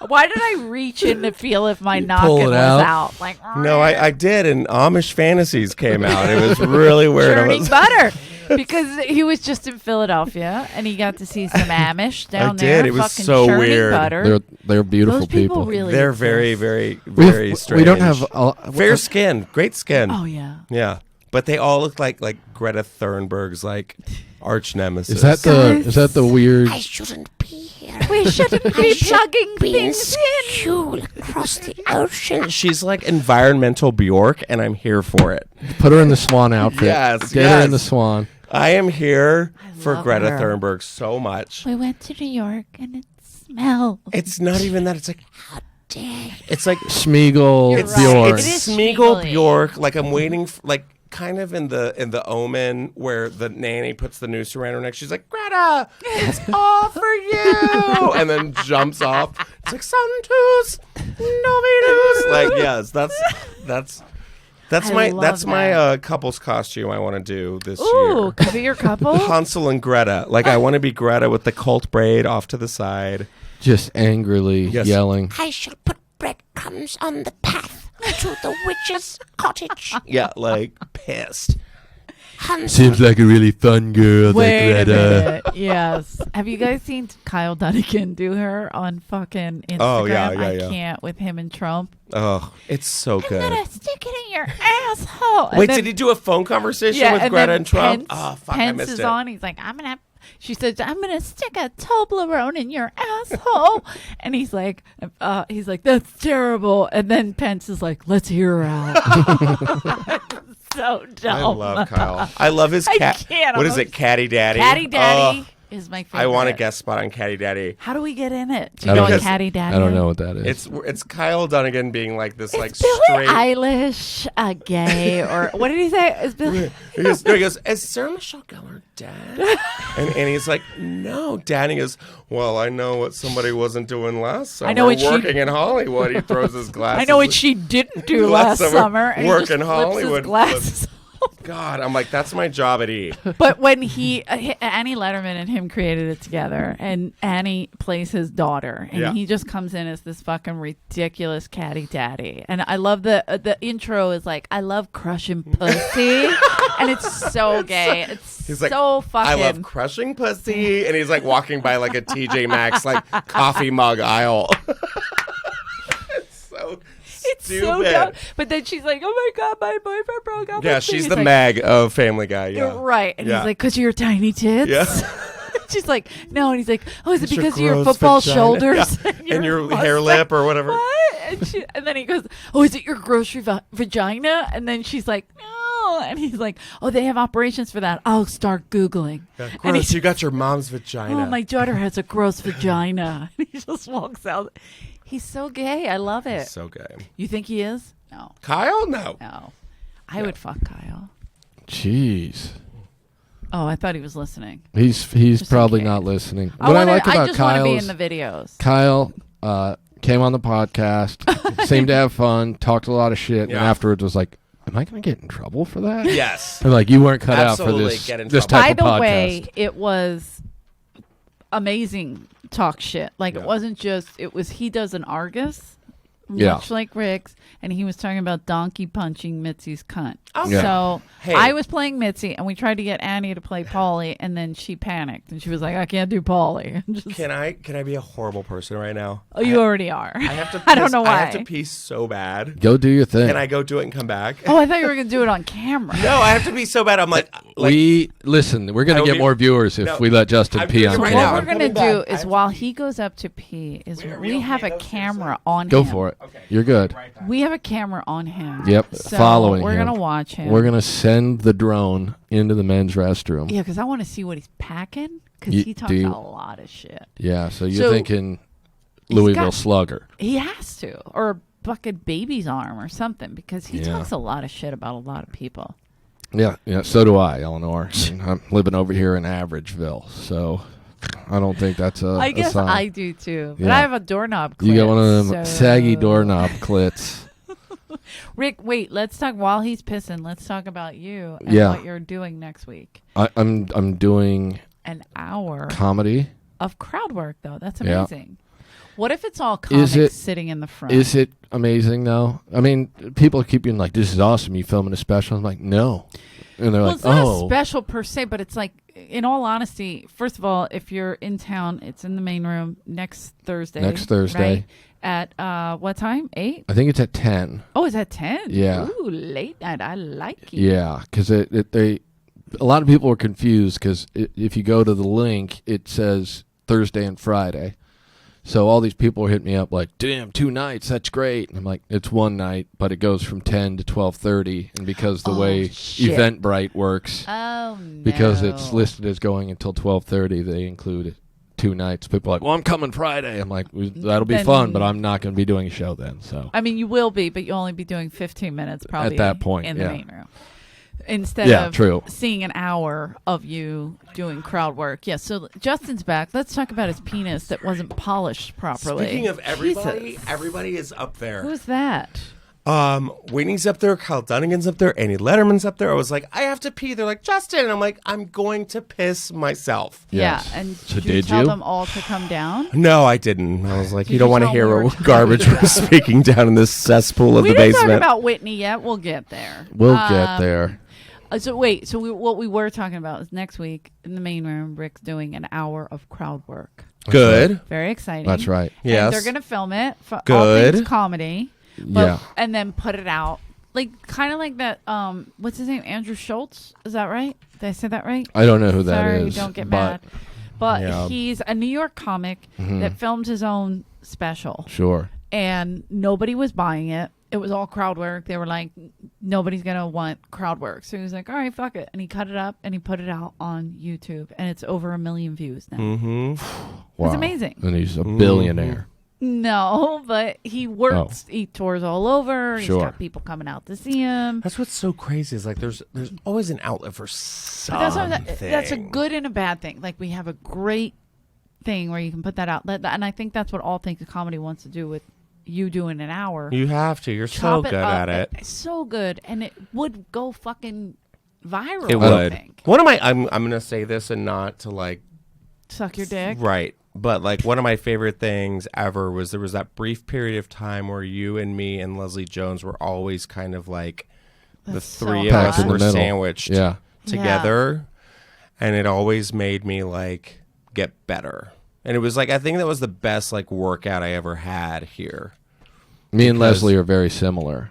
Why did I reach in to feel if my pull knocking it was out? out? Like, No, I did, and Amish Fantasies came out. It was really weird. I churning was- butter. Because he was just in Philadelphia and he got to see some Amish down there. did. It was fucking so churning weird. Butter. They're beautiful Those people really They're exist. very, very, We have- very strange. We don't have fair skin, great skin. Oh yeah. Yeah, but they all look like Greta Thunberg's like arch nemesis. Is that the weird? I shouldn't be here. We shouldn't be plugging Being things in. skewed across the ocean. She's like environmental Bjork, and I'm here for it. Put her in the swan outfit. Yes, Get her in the yes. swan. I am here for love Greta her. Thunberg so much. We went to New York and it smelled. It's not even that. It's like it's like Smeagol You're right. Bjork. It is Smeagol Smeagol-y. Bjork. Like I'm waiting for, like kind of in the Omen where the nanny puts the noose around her neck. She's like, Greta, it's all for you, and then jumps off. It's like Santus, Novidus. Like yes, that's I my love couples costume I want to do this Ooh, year. could be your couple. Hansel and Greta. Like I want to be Greta with the cult braid off to the side. Just angrily Yes. yelling. I shall put breadcrumbs on the path to the witch's cottage. Yeah, like pissed. Hansel, Seems like a really fun girl, Wait a that Greta. minute. Yes. Have you guys seen Kyle Dunnigan do her on fucking Instagram? Oh, yeah, I yeah. can't with him and Trump. Oh, it's so I'm good. gonna stick it in your asshole. And Wait, then- did he do a phone conversation yeah, with and Greta then and Trump? Pence, Oh, fuck, I Pence missed is it. on. He's like, she said, I'm gonna stick a Toblerone in your asshole. And he's like, that's terrible. And then Pence is like, let's hear her out. So dumb. I love Kyle. I love his I cat. can't. What I'm is it, Caddy Daddy? Caddy Daddy Oh, is my favorite. I want a guest spot on Caddy Daddy. How do we get in it? Do I you know don't what know. Caddy Daddy I don't is? know what that is. It's Kyle Dunnigan being like this, like Is Billie straight. Eilish a gay or what did he say? Is Billie? He goes, is Sarah Michelle Gellar dead? and he's like, no, Dad. And he goes, well, I know what somebody wasn't doing last summer. I know what she- working in Hollywood. He throws his glasses. I know what she didn't do Last last summer, summer. And work he just in flips Hollywood. His glasses. God, I'm like, that's my job at E. But when Annie Letterman and him created it together, and Annie plays his daughter, and Yeah. he just comes in as this fucking ridiculous catty daddy. And I love the intro is like, I love crushing pussy, and it's so gay. It's He's like, so fucking. I love crushing pussy, and he's like walking by like a TJ Maxx like coffee mug aisle. It's so It's stupid. so dumb. But then she's like, oh my God, my boyfriend broke up Yeah, with me. she's He's the like, Meg of Family Guy. You're Yeah, right. And Yeah. he's like, because of your tiny tits? Yeah. She's like, no. And he's like, oh, is it It's because of your gross football vagina. shoulders Yeah. And your hair mustache? lip or whatever. What? And then he goes, oh, is it your grocery vagina? And then she's like, no. And he's like, oh, they have operations for that. I'll start Googling. Yeah, And gross. he's- You got your mom's vagina. Oh, my daughter has a gross vagina. And he just walks out. He's so gay. I love it. So gay. You think he is? No. Kyle? No. No. I would fuck Kyle. Jeez. Oh, I thought he was listening. He's Just probably in not case. listening. I What I like about just want to be Kyle's in the videos. Kyle came on the podcast, seemed to have fun, talked a lot of shit, and Yeah. afterwards was like, "Am I going to get in trouble for that?" Yes. I'm like, "You weren't cut out for Absolutely this get in this trouble. type By of the podcast." way, it was amazing talk shit. Like Yeah. it wasn't just he does an Argus, Yeah. much like Rick's, and he was talking about donkey punching Mitzi's cunt. Okay. So Hey. I was playing Mitzi, and we tried to get Annie to play Polly, and then she panicked, and she was like, "I can't do Polly." Just, Can I be a horrible person right now? oh, you already are. I have to. I don't piss- know I have why. to pee so bad. Go do your thing. Can I go do it and come back? Oh, I thought you were gonna do it on camera. No, I have to pee so bad. I'm like we listen. We're going I to will get be- more viewers if No, we let Justin I'm pee doing on it right What now. camera. we're gonna I'm coming do back. I is have while to he goes up to pee, is Are we we have okay? a Go camera on Go him. for it. Okay. You're good. We have a camera on him. Yep, So following We're him. gonna watch him. We're going to send the drone into the men's restroom. Yeah, because I want to see what he's packing. Because You- he talks do you- a lot of shit. Yeah, so you're So- thinking Louisville Slugger. He has to, or a fucking baby's arm or something, because he talks a lot of shit about a lot of people. Yeah, so do I, Eleanor. And I'm living over here in Averageville, so I don't think that's I guess sign. I do too, but Yeah. I have a doorknob clit. You got one of them saggy doorknob clits. Rick, wait, let's talk while he's pissing. Let's talk about you and what you're doing next week. I'm doing an hour comedy of crowd work, though. That's Yeah. amazing. What if it's all comics sitting in the front? Is it amazing though? I mean, people keep being like, "This is awesome. You filming a special?" I'm like, "No," and they're like, it's not "Oh, a special per se, but it's like, in all honesty, first of all, if you're in town, it's in the main room next Thursday. Right? At what time? 8? I think it's at 10." Oh, is that 10? Yeah. Ooh, late night. I like it. Yeah, because a lot of people are confused because if you go to the link, it says Thursday and Friday. So all these people are hitting me up like, "Damn, 2 nights, that's great." And I'm like, "It's 1 night, but it goes from 10 to 12:30." And because the way shit. Eventbrite works, Oh, no. because it's listed as going until 12:30, they include 2 nights. People are like, "Well, I'm coming Friday." I'm like, "That'll be Then- fun, but I'm not going to be doing a show then." So I mean, you will be, but you'll only be doing 15 minutes probably At that point, in the yeah. main room. Instead Yeah, of true. seeing an hour of you doing crowd work. Yeah, so Justin's back. Let's talk about his penis that wasn't polished properly. Speaking of everybody, Jesus. everybody is up there. Who's that? Whitney's up there, Kyle Dunnigan's up there, Annie Letterman's up there. I was like, I have to pee. They're like, Justin. And I'm like, I'm going to piss myself. Yes. Yeah, and So did you did tell you? them all to come down? No, I didn't. I was like, Did you don't you want to tell hear me what garbage we're speaking down in this cesspool of We the didn't talk basement. about Whitney yet. We'll get there. we'll get there. What we were talking about is next week in the main room, Rick's doing an hour of crowd work. Good. Very exciting. That's right. And Yes. they're going to film it for all Good. things comedy. But, Yeah. And then put it out. Like, kind of like that, what's his name? Andrew Schultz? Is that right? Did I say that right? I don't know who that Sorry, is. don't get but mad. But Yeah. he's a New York comic that filmed his own special. Sure. And nobody was buying it. It was all crowd work. They were like, nobody's going to want crowd work. So he was like, all right, fuck it. And he cut it up and he put it out on YouTube. And it's over 1 million views now. Mm-hmm. Wow. It's amazing. And he's a billionaire. No, but he works. He tours all over. He's Sure. got people coming out to see him. That's what's so crazy is like there's always an outlet for But something. that's a good and a bad thing. Like, we have a great thing where you can put that out. And I think that's what All Things Comedy wants to do with you doing an hour. You have to. You're so Chop good up. at it. It's so good, and it would go fucking viral. It I would. think. One of my I'm gonna say this and not to like Suck your dick. right, but like one of my favorite things ever was there was that brief period of time where you and me and Leslie Jones were always kind of like That's the three so of hot. us Packed in the were middle. sandwiched Yeah. together, and it always made me like get better. And it was like I think that was the best like workout I ever had here. Me and Because- Leslie are very similar.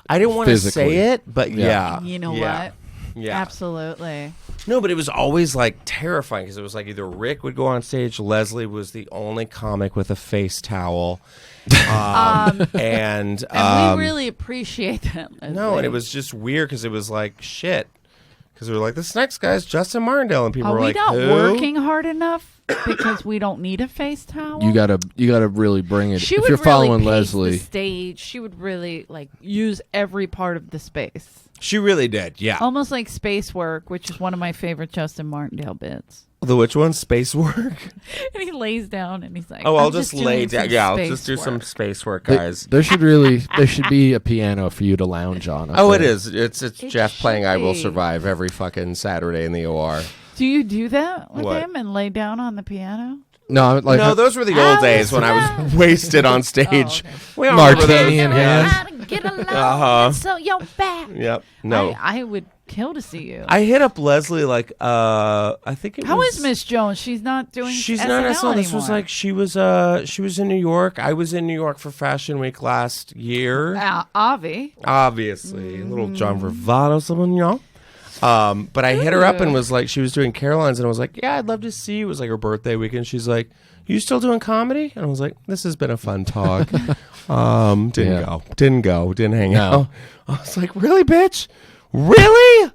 I didn't want to Physically. say it, but yeah. You know yeah. what? Yeah. Absolutely. No, but it was always like terrifying because it was like either Rick would go on stage, Leslie was the only comic with a face towel, and And we really appreciate that. no, and it was just weird because it was like shit because we were like this next guy's Justin Martindale, and people Are were we like, not who? working hard enough because we don't need a face towel? You gotta really bring it. She if would you're following really pace Leslie, the stage. She would really like use every part of the space, She really did, yeah. almost like space work, which is one of my favorite Justin Martindale bits. The which one? Space work? And he lays down and he's like, Oh, I'll I'm just doing lay some down. Yeah, I'll space just do some work." space work, They- guys. there should be a piano for you to lounge on. up Oh, it there. is. It's It Jeff playing "I Will should be. Survive" every fucking Saturday in the OR. Do you do that with What? him and lay down on the piano? No, I'm like No, those were the old days when I was wasted on stage. Oh, okay. We all remember Martini those. in hand. How to get along Uh-huh. so your back. Yep. No. I would kill to see you. I hit up Leslie like I think it How was is Miss Jones? She's not doing. She's SNL not SNL. This was anymore. like she was in New York. I was in New York for Fashion Week last year. Avi. Obviously, little John Bravado, someone, you know. But I hit her up and was like, she was doing Caroline's, and I was like, yeah, I'd love to see you. It was like her birthday weekend. She's like, you still doing comedy? And I was like, this has been a fun talk. Didn't hang No. out. I was like, really, bitch? Really?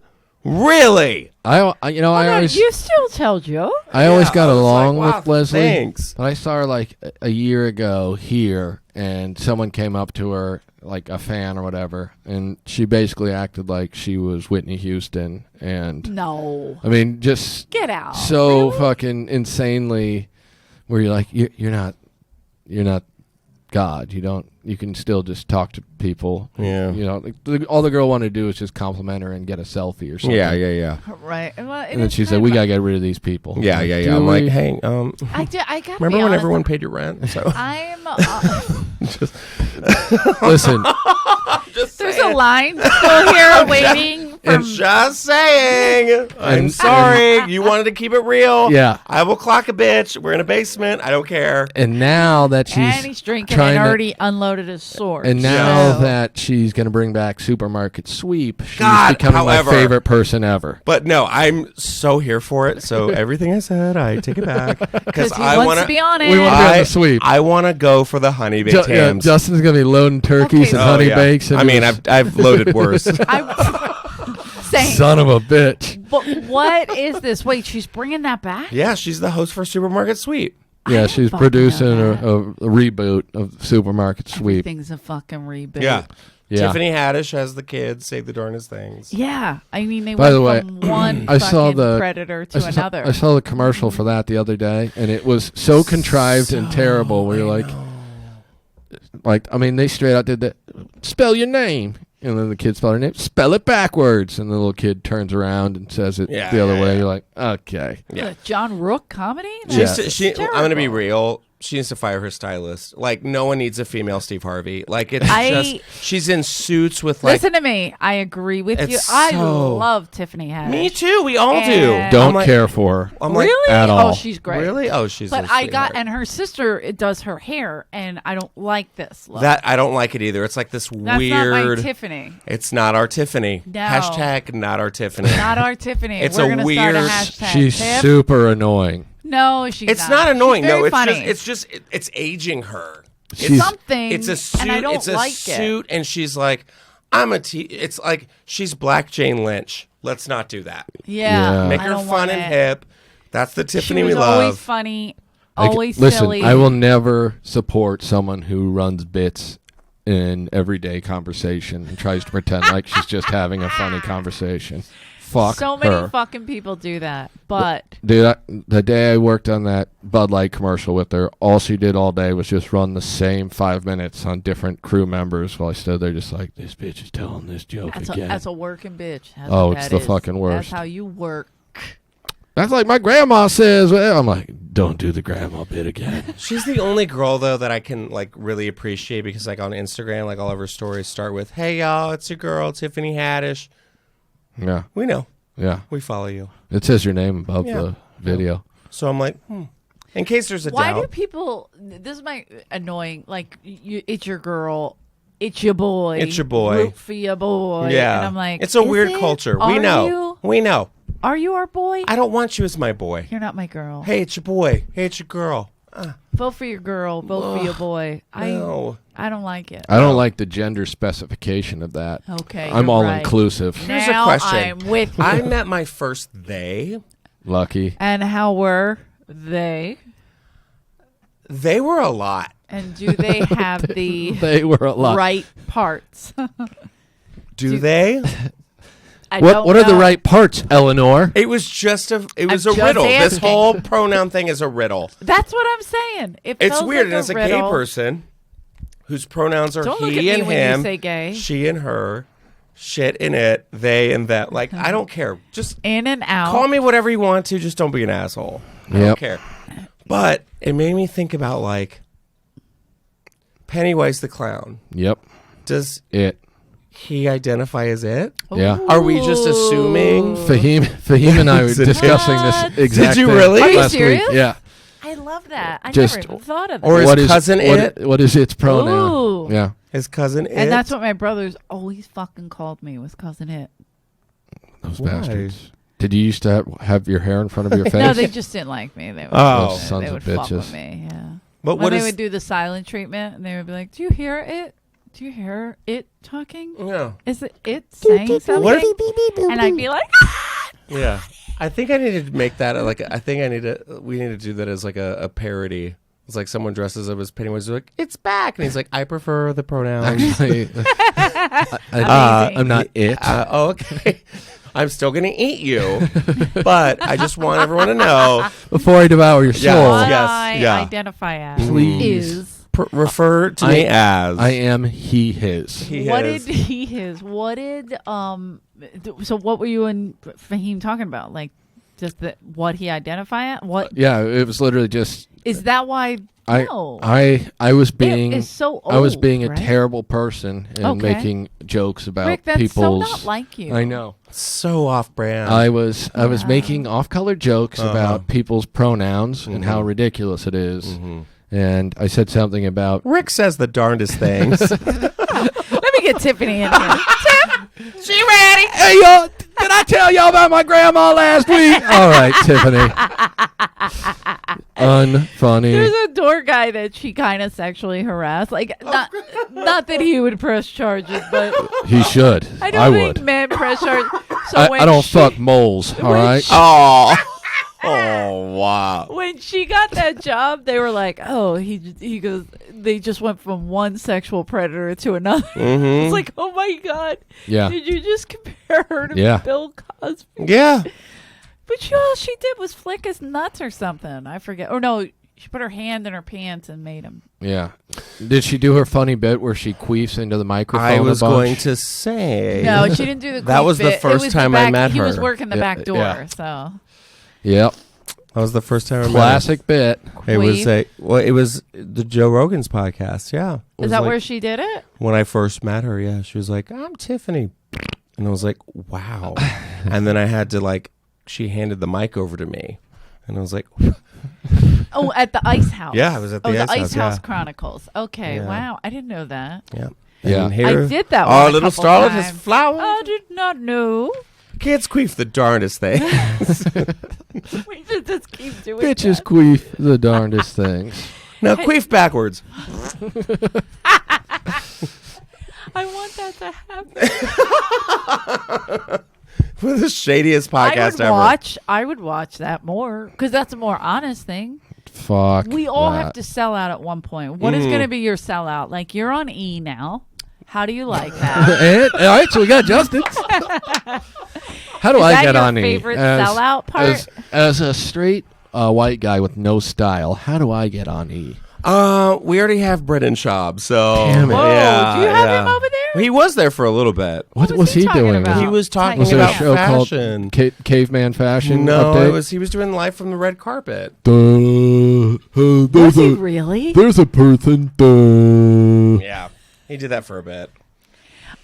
Really? I No, you still tell jokes. I always got I was along like, wow, with Leslie. Thanks. But I saw her like a year ago here, and someone came up to her, like a fan or whatever, and she basically acted like she was Whitney Houston, and No. I mean, just Get out. so Really? fucking insanely, where you're like, you're not God. You can still just talk to people. Yeah. You know, all the girl wanted to do was just compliment her and get a selfie or something. Yeah. Right. Well, And then she said, "We gotta get rid of these people." Yeah. Do I'm like, we? hey, I got. remember when everyone paid your rent? So I'm. Listen, There's a line still here waiting. It's just saying. I'm And- sorry. You wanted to keep it real. Yeah. I will clock a bitch. We're in a basement. I don't care. and now that And she's he's drinking trying and to- already unloaded his sword. and now So- that she's gonna bring back Supermarket Sweep, she's God, becoming however- my favorite person ever. But no, I'm so here for it. So everything I said, I take it back because he I wants want to be on it. We wanna be on the sweep. I want to go for the honey baked Yeah, hams. Justin's gonna be loading turkeys Okay, and so- honey bakes. I mean, I've loaded worse. Saying, son of a bitch. but what is this? Wait, she's bringing that back? Yeah, she's the host for Supermarket Sweep. Yeah, I she's fucking producing know a reboot of Supermarket Sweep. Everything's a fucking reboot. Yeah. Yeah. Tiffany Haddish has the kids say the darnest things. Yeah. I mean, they By went the way, from one I saw fucking the- predator to I another. saw the commercial for that the other day, and it was so contrived and terrible. Where you're like, I mean, they straight out did that. Spell your name, and then the kid spelled her name. Spell it backwards, and the little kid turns around and says it Yeah, the other yeah, way. yeah. You're like, okay, Yeah. John Rook comedy? Yeah. That's I'm going to be terrible. real. She needs to fire her stylist. Like, no one needs a female Steve Harvey. Like, it's I- just, she's in suits with, like, Listen to me. I agree with you. It's I so- love Tiffany Haddish. me too. We all do. And- don't I'm like- care for her. I'm like, Really? at Oh, all. she's great. really? Oh, she's But a I sweetheart. got, and her sister it does her hair, and I don't like this look. That I don't like it either. It's like this That's weird. not my Tiffany. It's not our Tiffany. No. Hashtag not our Tiffany. Not our Tiffany. It's We're a gonna weird- start a hashtag. She's Tiff. super annoying. No, she's It's not annoying. She's very No, it's funny. it's aging her. She's- something. It's a suit. and I don't it's a like suit, and she's like, It's like she's Black Jane Lynch. Let's not do that. it. Yeah, Yeah. Make I her don't fun want and it. hip. That's the She Tiffany was we always love. funny, Like, always listen, silly. I will never support someone who runs bits in everyday conversation and tries to pretend like she's just having a funny conversation. Fuck So many her. fucking people do that, but Dude, the day I worked on that Bud Light commercial with her, all she did all day was just run the same 5 minutes on different crew members while I stood there just like, this bitch is telling this joke again. that's a working bitch. That's Oh, what it's that the fucking worst. That's how you work. That's like my grandma says. Well, I'm like, don't do the grandma bit again. She's the only girl though that I can like really appreciate because like on Instagram, like all of her stories start with, "Hey y'all, it's your girl Tiffany Haddish." Yeah, We know. yeah. We follow you. It says your name above Yeah. the video. So I'm like, in case there's a Why do doubt. people? This is my annoying. Like, it's your girl. It's your boy. It's your boy. Root for your boy. Yeah. And I'm like, it's a is weird it? culture. Are We know. You? We know. Are you our boy? I don't want you as my boy. You're not my girl. Hey, it's your boy. Hey, it's your girl. Vote for your girl. Vote for your boy. No. I don't like it. I don't like the gender specification of that. Okay, I'm you're all right. inclusive. Here's Now a question. I'm with you. I met my first they. Lucky. And how were they? They were a lot. And do they have the They were a lot. right parts? Do they? I What don't are the know. right parts, Eleanor? It was just a just riddle. This asking. whole pronoun thing is a riddle. That's what I'm saying. It It's feels weird, like and as a gay riddle. person whose pronouns are Don't look he at me and when you him, say gay. she and her, shit and it, they and them. Like, I don't care. Just In and out. call me whatever you want to. Just don't be an asshole. I don't Yep. care. But it made me think about, like, Pennywise the clown. Yep. Does It. he identify as it? Yeah. Are we just assuming? Fahim and I were Is it- discussing What? this exact Did you thing really? Are you last serious? week. Yeah. I love that. I Just- never even thought of that. Or What his is- cousin what it? i- what is its pronoun? Ooh. Yeah. His cousin it? And that's what my brothers always fucking called me, was cousin it. Those Why? bastards. Did you used to have your hair in front of your face? No, they just didn't like me. They would, Oh. Those sons they of would fuck bitches. with me. Yeah. But When what they is? would do the silent treatment, and they would be like, "Do you hear it? do you hear it talking? Yeah. Is it saying something? What if- And I'd be like, Yeah. I think I need to make that we need to do that as like a parody. It's like someone dresses up as Pennywise, like, it's back. And he's like, I prefer the pronouns. Actually, I'm not it. Okay. I'm still going to eat you. But I just want everyone to know. Before I devour your soul, what yes, I yeah. identify as Please. is. Refer to me as. I am he, his. He What is. did he his? What did so what were you and Fahim talking about? Like just what he identify at? What Yeah, it was literally just is that why no. I was being It is so old, I was being a right? terrible person and Okay. making jokes about Rick, that's people's so not like you. I know. So off brand. I was making off-color jokes about people's pronouns and how ridiculous it is. And I said something about Rick says the darndest things. Let me get Tiffany in here. She ready? Hey y'all, did I tell y'all about my grandma last week? All right, Tiffany. Unfunny. There's a door guy that she kind of sexually harassed. Like, not that he would press charges, but He should. I don't I think would. men press charges. So I when don't she, fuck moles, all when right? she- Oh, wow. When she got that job, they were like, "Oh, he goes." They just went from one sexual predator to another. It's like, oh my god, Yeah. did you just compare her to Yeah. Bill Cosby? Yeah. But all she did was flick his nuts or something. I forget. Or no, she put her hand in her pants and made him. Yeah. Did she do her funny bit where she queefs into the microphone I was a bunch? going to say. No, she didn't do the. That queef was the bit. It first was time the I back, met He was her. working the Yeah, back door, yeah. so. Yep. That was the first time I met her. Classic bit. It was Queef. it was the Joe Rogan's podcast. Yeah. It Is was that like- where she did it? when I first met her? Yeah, she was like, "I'm Tiffany," and I was like, "Wow." And then I had to she handed the mic over to me, and I was like, Oh, at the Ice House. Yeah, I was at the the Ice House, Ice House yeah. Chronicles. Okay, Yeah. wow, I didn't know that. "Yeah, Yeah. And here, I did that. Our one a little couple starlet has times. flowers. I did not know. Kids queef the darndest thing." We should just keep doing Bitches that. queef the darndest things. Now queef backwards. I want that to happen. We're the shadiest podcast ever. I would watch that more because that's a more honest thing. Fuck. We all that. have to sell out at one point. What is going to be your sellout? Like you're on E now. How do you like that? And, all right, so we got Justin. How do Is I that get your on E? favorite sellout part? As a straight white guy with no style, how do I get on E? We already have Brendan Schaub, so Damn it. Whoa, yeah, do you have yeah. him over there? He was there for a little bit. What was was he he talking doing? about? He was talking Was there a about show fashion. called Caveman Fashion? No, Update? he was doing live from the red carpet. Was There's he a really? there's a person. Yeah, he did that for a bit.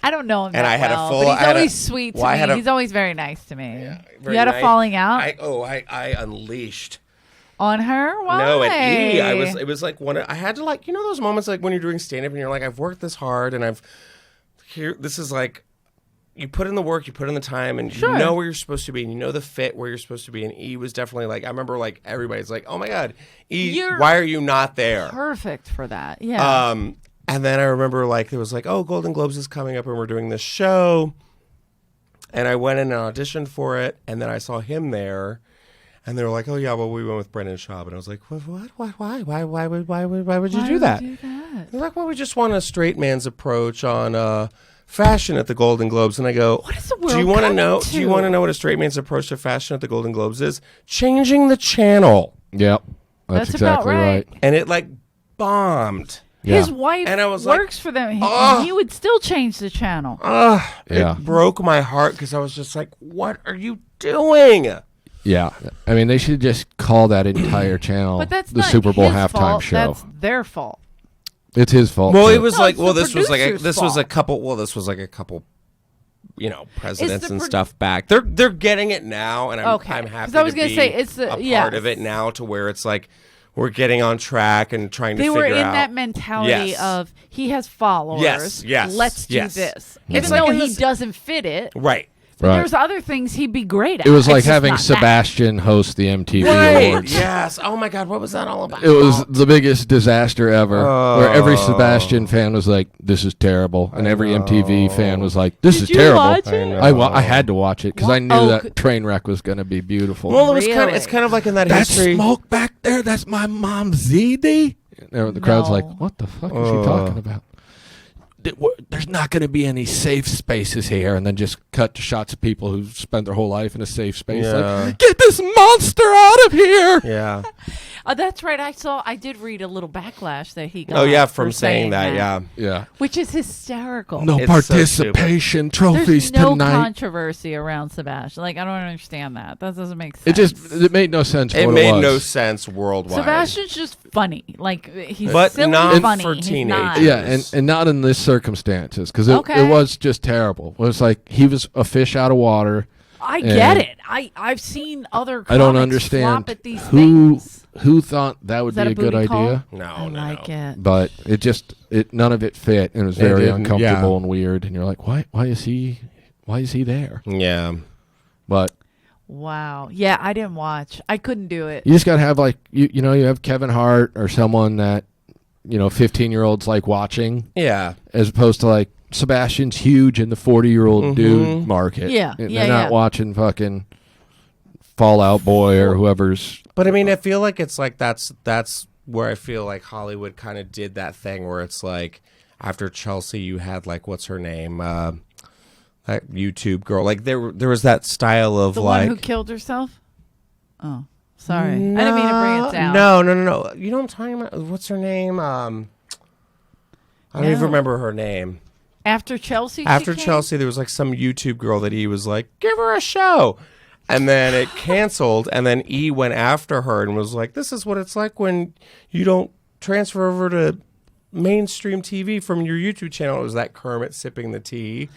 I don't know him And that I had a well, full- but I he's had a- always sweet to well, I me. had a- He's always very nice to me. Very You had a nice. falling out I unleashed. on her? Why? No, at E, it was like I had to those moments like when you're doing stand up and you're like, I've worked this hard and this is like, you put in the work, you put in the time, and Sure. you know where you're supposed to be, and you know the fit where you're supposed to be. And E was definitely like, I remember like everybody's like, oh my God, E, You're why are you not there? Perfect for that. Yeah. And then I remember like there was like, oh, Golden Globes is coming up and we're doing this show. And I went in and auditioned for it, and then I saw him there. And they were like, "Oh yeah, well we went with Brendan Schaub," and I was like, "What? Why would you do that?" They're like, "Well, we just want a straight man's approach on fashion at the Golden Globes." And I go, What is the world Do you want to coming know? to? Do you want to know what a straight man's approach to fashion at the Golden Globes is? Changing the channel, Yep, that's That's about exactly right. and it like bombed. Yeah. His wife And I was like, works for them. "Ugh." He would still change the channel. Yeah. It broke my heart because I was just like, "What are you doing?" Yeah, I mean they should just call that entire channel But that's the not Super Bowl his halftime fault. show. That's their fault. It's his fault. Well, too. it was No, like, it's well, the this was like producer's this was a fault. couple. Well, this was like a couple, presidents the and pro- stuff back. They're getting it now, and I'm Okay. happy 'Cause I was to gonna be say, it's the- a yes. part of it now to where it's like we're getting on track and trying to They figure were in out. that mentality Yes. of he has followers. Yes, Let's do yes. this. It's Even like though in he this- doesn't fit it, Right. Right. There's other things he'd be great at. It was It's like just having not that. Sebastian host the MTV Right. Awards. Yes. Oh my God. What was that all about? It was the biggest disaster ever, where every Oh. Sebastian fan was like, "This is terrible," and every MTV fan was like, "This is you terrible." watch I it? know. I had to watch it because I knew Oh, that Trainwreck was going to be beautiful. Well, it was kind of. Really? It's kind of like in that That history. smoke back there, that's my mom's ZD. And the crowd's like, No. "What the fuck is she talking about?" There's not going to be any safe spaces here, and then just cut to shots of people who spent their whole life in a safe space. Yeah. Like, get this monster out of here! Yeah. That's right. I did read a little backlash that he got. Oh yeah, for from saying that. Yeah. Yeah. Which is hysterical. No It's so participation trophies There's no tonight. controversy around Sebastian. Like, I don't understand that. That doesn't make sense. It made no sense. It what made was. no sense worldwide. Sebastian's just funny. Like, he's But silly not funny. for He's teenagers. not. Yeah, and not in this circumstances because Okay. it was just terrible. It was like he was a fish out of water. I And get it. I've seen other. I don't comics understand flop at these who things. thought that would Is that be a good booty call? idea. No, I no, like no. it. But none of it fit, and it was It very didn't, uncomfortable yeah. and weird. And you're like, why is he there? Yeah. But Wow. Yeah, I didn't watch. I couldn't do it. you just got to have like you have Kevin Hart or someone that 15-year-olds like watching, Yeah. as opposed to like Sebastian's huge in the 40-year-old dude market. Yeah, And yeah, they're not yeah. watching fucking Fallout Boy or whoever's. But I mean, I feel like it's like that's where I feel like Hollywood kind of did that thing where it's like after Chelsea, you had like what's her name, that YouTube girl. Like there was that style of The like one who killed herself? Oh, sorry. I didn't mean to bring it down. No. You know what I'm talking about? What's her name? I don't even No. remember her name. After Chelsea? she After came? Chelsea, there was like some YouTube girl that he was like, give her a show. And then it canceled, and then E went after her and was like, this is what it's like when you don't transfer over to mainstream TV from your YouTube channel. It was that Kermit sipping the tea.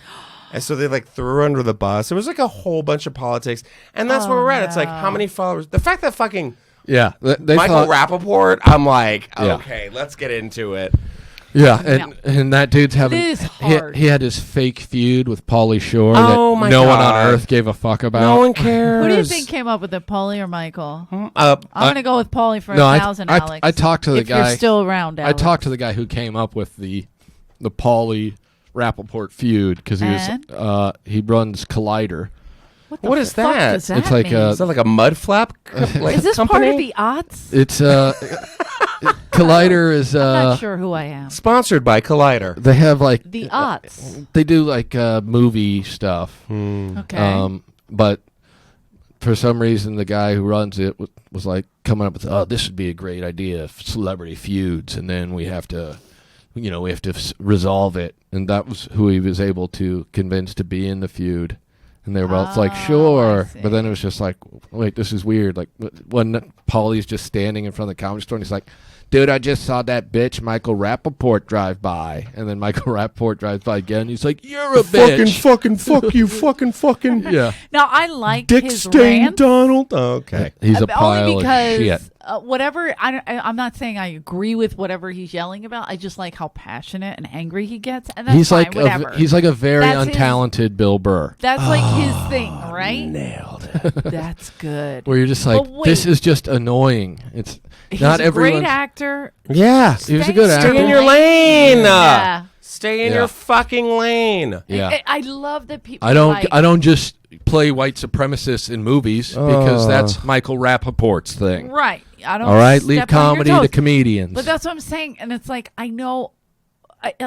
And so they like threw her under the bus. It was like a whole bunch of politics. And that's where we're at. It's like, how many followers? The fact that fucking Yeah, they Michael thought, Rappaport, I'm like, Yeah. okay, let's get into it. Yeah, and that dude's having. It is He hard. had his fake feud with Pauly Shore Oh that my no one on God. earth gave a fuck about. No one cares. Who do you think came up with it, Paulie or Michael? I'm Uh, going to go with Paulie for No, 1,000, I Alex. talked to the if guy. you're still around, I Alex. talked to the guy who came up with the Pauly Rappaport feud because And? he runs Collider. What is fuck that? does that It's like mean? a- is that like a mud flap like Is this company? part of the odds? It's Collider is I'm not sure who I am. Sponsored by Collider. they have like The odds. they do like movie stuff. Okay. But for some reason, the guy who runs it was like coming up with, "Oh, this would be a great idea, celebrity feuds, and then we have to resolve it." And that was who he was able to convince to be in the feud. And they were both like, Oh, "Sure," I but then see. it was just like, "Wait, this is weird." Like when Paulie's just standing in front of the comedy store, and he's like, "Dude, I just saw that bitch Michael Rappaport drive by," and then Michael Rappaport drives by again. And he's like, "You're a bitch." fucking fuck you, fucking Yeah, Now, I like Dick his Stain rant. Donald. Okay. he's a Only pile because of shit. Whatever. I'm not saying I agree with whatever he's yelling about. I just like how passionate and angry he gets, and that's He's fine. like Whatever. he's like a very That's his- untalented Bill Burr, That's like his thing, right? Nailed it. That's good. where you're just like, But wait. this is just annoying. It's He's not a everyone. great actor. Yeah. He was a good Stay actor. Stay in your lane. Yeah. Stay in Yeah. your fucking lane. Yeah, I love that people. I don't. Like, I don't just play white supremacists in movies because that's Michael Rappaport's thing. Right. I don't. All right, leave step on your comedy to toes. comedians. But that's what I'm saying, and it's like I know,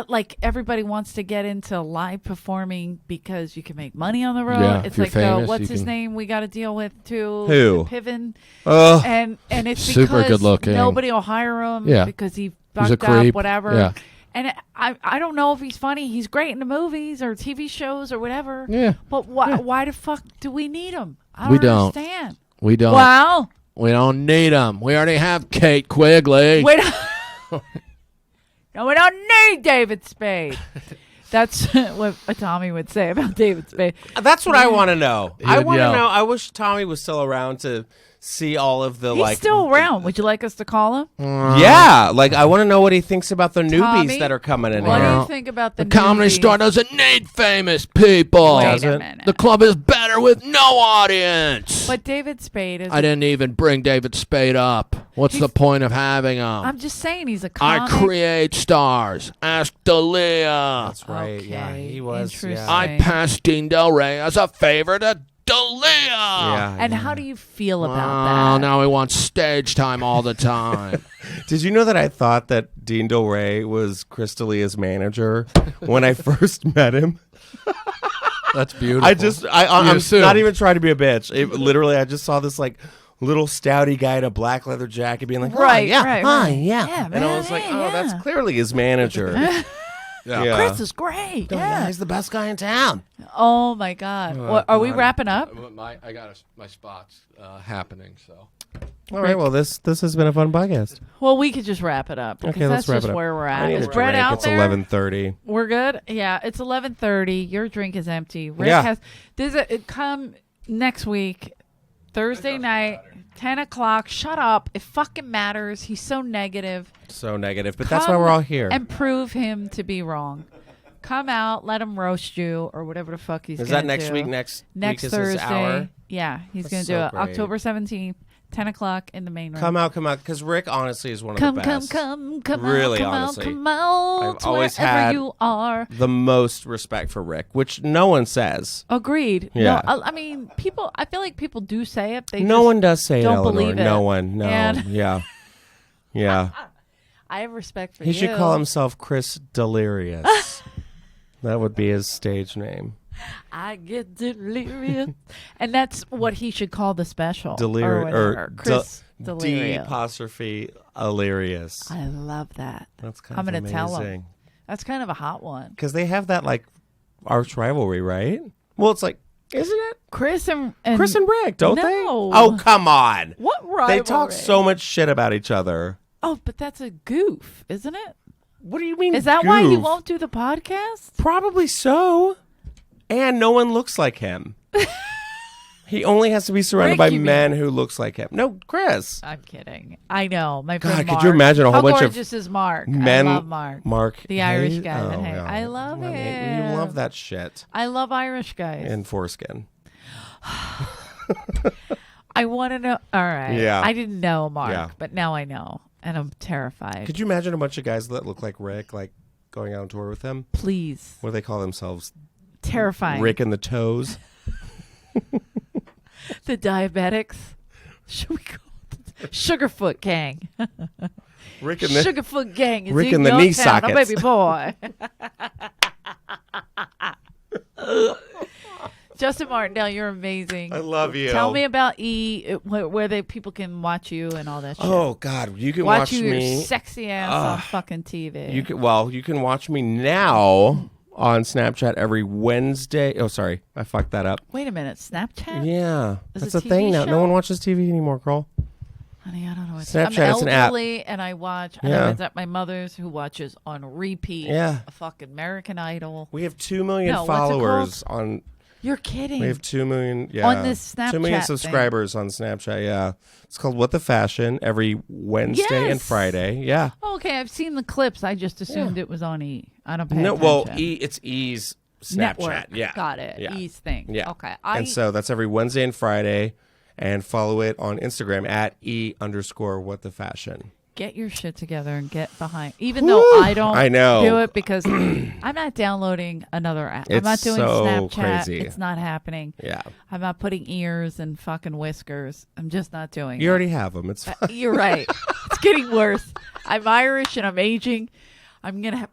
like everybody wants to get into live performing because you can make money on the road. Yeah, It's if you're like famous, what's you his can- name? We got to deal with too. Who? Piven. Ugh. And it's Super because good looking. nobody will hire him. Yeah. because he He's a fucked up, creep. whatever. Yeah. And I don't know if he's funny. He's great in the movies or TV shows or whatever. Yeah. But why the fuck do we need him? I We don't don't. understand. We don't. Well, We don't need them. We already have Kate Quigley. we don't, no, we don't need David Spade. That's what Tommy would say about David Spade. That's what I want to know. I want to yell. know. I wish Tommy was still around to see all of the He's still around. Would you like us to call him? Yeah, like I want to know what he thinks about the newbies Tommy, that are coming in What here. do you think about the comedy newbies? store doesn't need famous people. Wait Does a it? minute. The club is better with no audience. But David Spade is. I didn't even bring David Spade up. What's the point of having him? I'm just saying he's a I comic. create stars. Ask Dalia. That's right. Yeah, Okay, he was. interesting. Yeah. I passed Dean Del Rey as a favor to Dalia. Yeah, And yeah. how do you feel about Oh, that? now he wants stage time all the time. Did you know that I thought that Dean Del Rey was Chris D'Elia's manager when I first met him? That's beautiful. I'm assume. not even trying to be a bitch. Literally, I just saw this like little stouty guy in a black leather jacket being like, Right, yeah, right, hi, right. yeah. Yeah, And I man, was like, yeah, oh, yeah. that's clearly his manager. Yeah. Chris is great. Oh, Yeah. he's the best guy in town. Oh my God. Are we wrapping up? I got my spots happening, so. All right, well, this has been a fun podcast. Well, we could just wrap it up. Because Okay, let's that's wrap just it up. where we're I at. need Is a Brett drink. out It's there? 11:30. We're good. Yeah, it's 11:30. Your drink is empty. Rick Yeah. has. It come next week, Thursday night, 10 o'clock. Shut up. It fucking matters. He's so negative. So negative, but that's why Come we're all here. And prove him to be wrong. Come out, let him roast you, or whatever the fuck he's Is gonna that next do. week? Next Next week is Thursday. his hour. Yeah, he's That's gonna so do it. great. October 17th, 10 o'clock in the main room. Come out, because Rick honestly is one of Come, the come, best. come Really, out, honestly. come out, I've always wherever had you are. The most respect for Rick, which no one says. Agreed. Yeah. No, I mean, people. I feel like people do say it. They No just one does say it, don't Eleanor. believe it. No one. No. And- Yeah. Yeah. I have respect for He you. should call himself Chris Delirious. That would be his stage name. I get delirious, and that's what he should call the special. Or Chris D Delirious. apostrophe Illyrious. I love that. That's kind I'm of gonna tell him. amazing. That's kind of a hot one. Because they have that like arch rivalry, right? Well, it's like, isn't it? Chris and Chris and Rick, don't they? No. Oh, come on. What rivalry? They talk so much shit about each other. Oh, but that's a goof, isn't it? What do you mean? Is that why he goof? won't do the podcast? Probably so. And no one looks like him. He only has to be surrounded Rick, by you mean? men who looks like him. No, Chris. I'm kidding. I know. My God, friend could Mark. you imagine a whole How bunch of gorgeous is Mark? Men. I love Mark. Mark. The Irish Hayes? guy that Oh, Hayes. yeah. I love You him. love that shit. I love Irish guys. In foreskin. I want to know. All right. Yeah. I didn't know Mark, Yeah. but now I know, and I'm terrified. Could you imagine a bunch of guys that look like Rick, like going out on tour with him? Please. What do they call themselves? Terrifying. Rick and the Toes. The diabetics. Should we call it Sugarfoot Gang? Rick and the Sugarfoot Gang is Rick in and the your knee town, sockets. a baby boy. Justin Martindale, you're amazing. I love you. Tell me about where people can watch you and all that shit. Oh God, you can watch watch you, your me. sexy ass on fucking TV. You can watch me now on Snapchat every Wednesday. Oh, sorry, I fucked that up. Wait a minute, Snapchat? Yeah, Is that's it a thing TV now. show? No one watches TV anymore, girl. Honey, I don't know. Snapchat, I'm it's an app. elderly, and I watch. And Yeah. I was at my mother's, who watches on repeat. Yeah. A fucking American Idol. We have 2 million No, what's it followers on. You're kidding. We have 2 million. Yeah, On this 2 million Snapchat subscribers on Snapchat. Yeah, it's called What the Fashion every Wednesday and Yes. Friday. Yeah. Oh, okay, I've seen the clips. I just assumed it was on E. I don't pay No, attention. well, it's E's Snapchat. Network. Yeah, Got it. Yeah. E's thing. Yeah. Okay. And so that's every Wednesday and Friday. And follow it on Instagram at @E_what the fashion. Get your shit together and get behind. Even though I don't I know. do it because I'm not downloading another app. I'm It's not doing so Snapchat. crazy. It's not happening. Yeah. I'm not putting ears and fucking whiskers. I'm just not doing You it. already have them. It's fine. You're right. It's getting worse. I'm Irish and I'm aging. I'm going to have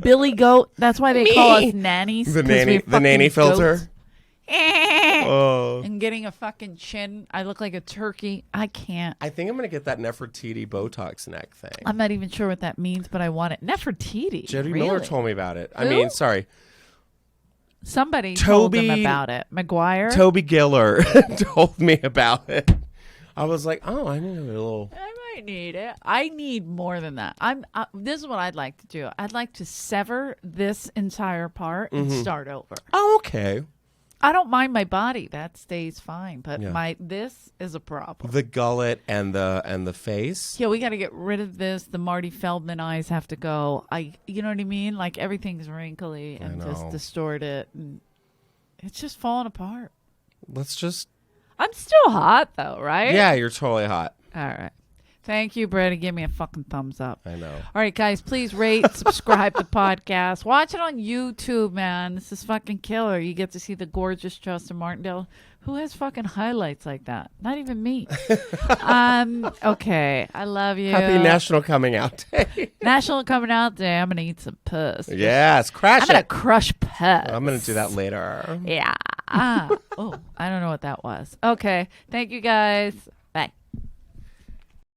Billy Goat. That's why they call us nannies. The 'cause we're nanny fucking filter. goats. Oh. And getting a fucking chin. I look like a turkey. I can't. I think I'm going to get that Nefertiti Botox neck thing. I'm not even sure what that means, but I want it. Nefertiti. Jody really? Miller told me about it. I Who? mean, sorry. Somebody told them Toby- about it. McGuire. Toby Giller told me about it. I was like, oh, I need a little. I might need it. I need more than that. This is what I'd like to do. I'd like to sever this entire part and start over. Oh, okay. I don't mind my body. That stays fine. But Yeah. this is a problem. The gullet and the face. Yeah, we got to get rid of this. The Marty Feldman eyes have to go. You know what I mean? Like everything's wrinkly and just know. distorted. And it's just falling apart. Let's just. I'm still hot though, right? Yeah, you're totally hot. All right. Thank you, Brady. Give me a fucking thumbs up. I know. All right, guys, please rate, subscribe to the podcast. Watch it on YouTube, man. This is fucking killer. You get to see the gorgeous Justin Martindale. Who has fucking highlights like that? Not even me. Okay. I love you. Happy National Coming Out Day. National Coming Out Day. I'm going to eat some puss. Yes, crash I'm going to it. crush puss. I'm going to do that later. Yeah. Oh, I don't know what that was. Okay. Thank you, guys.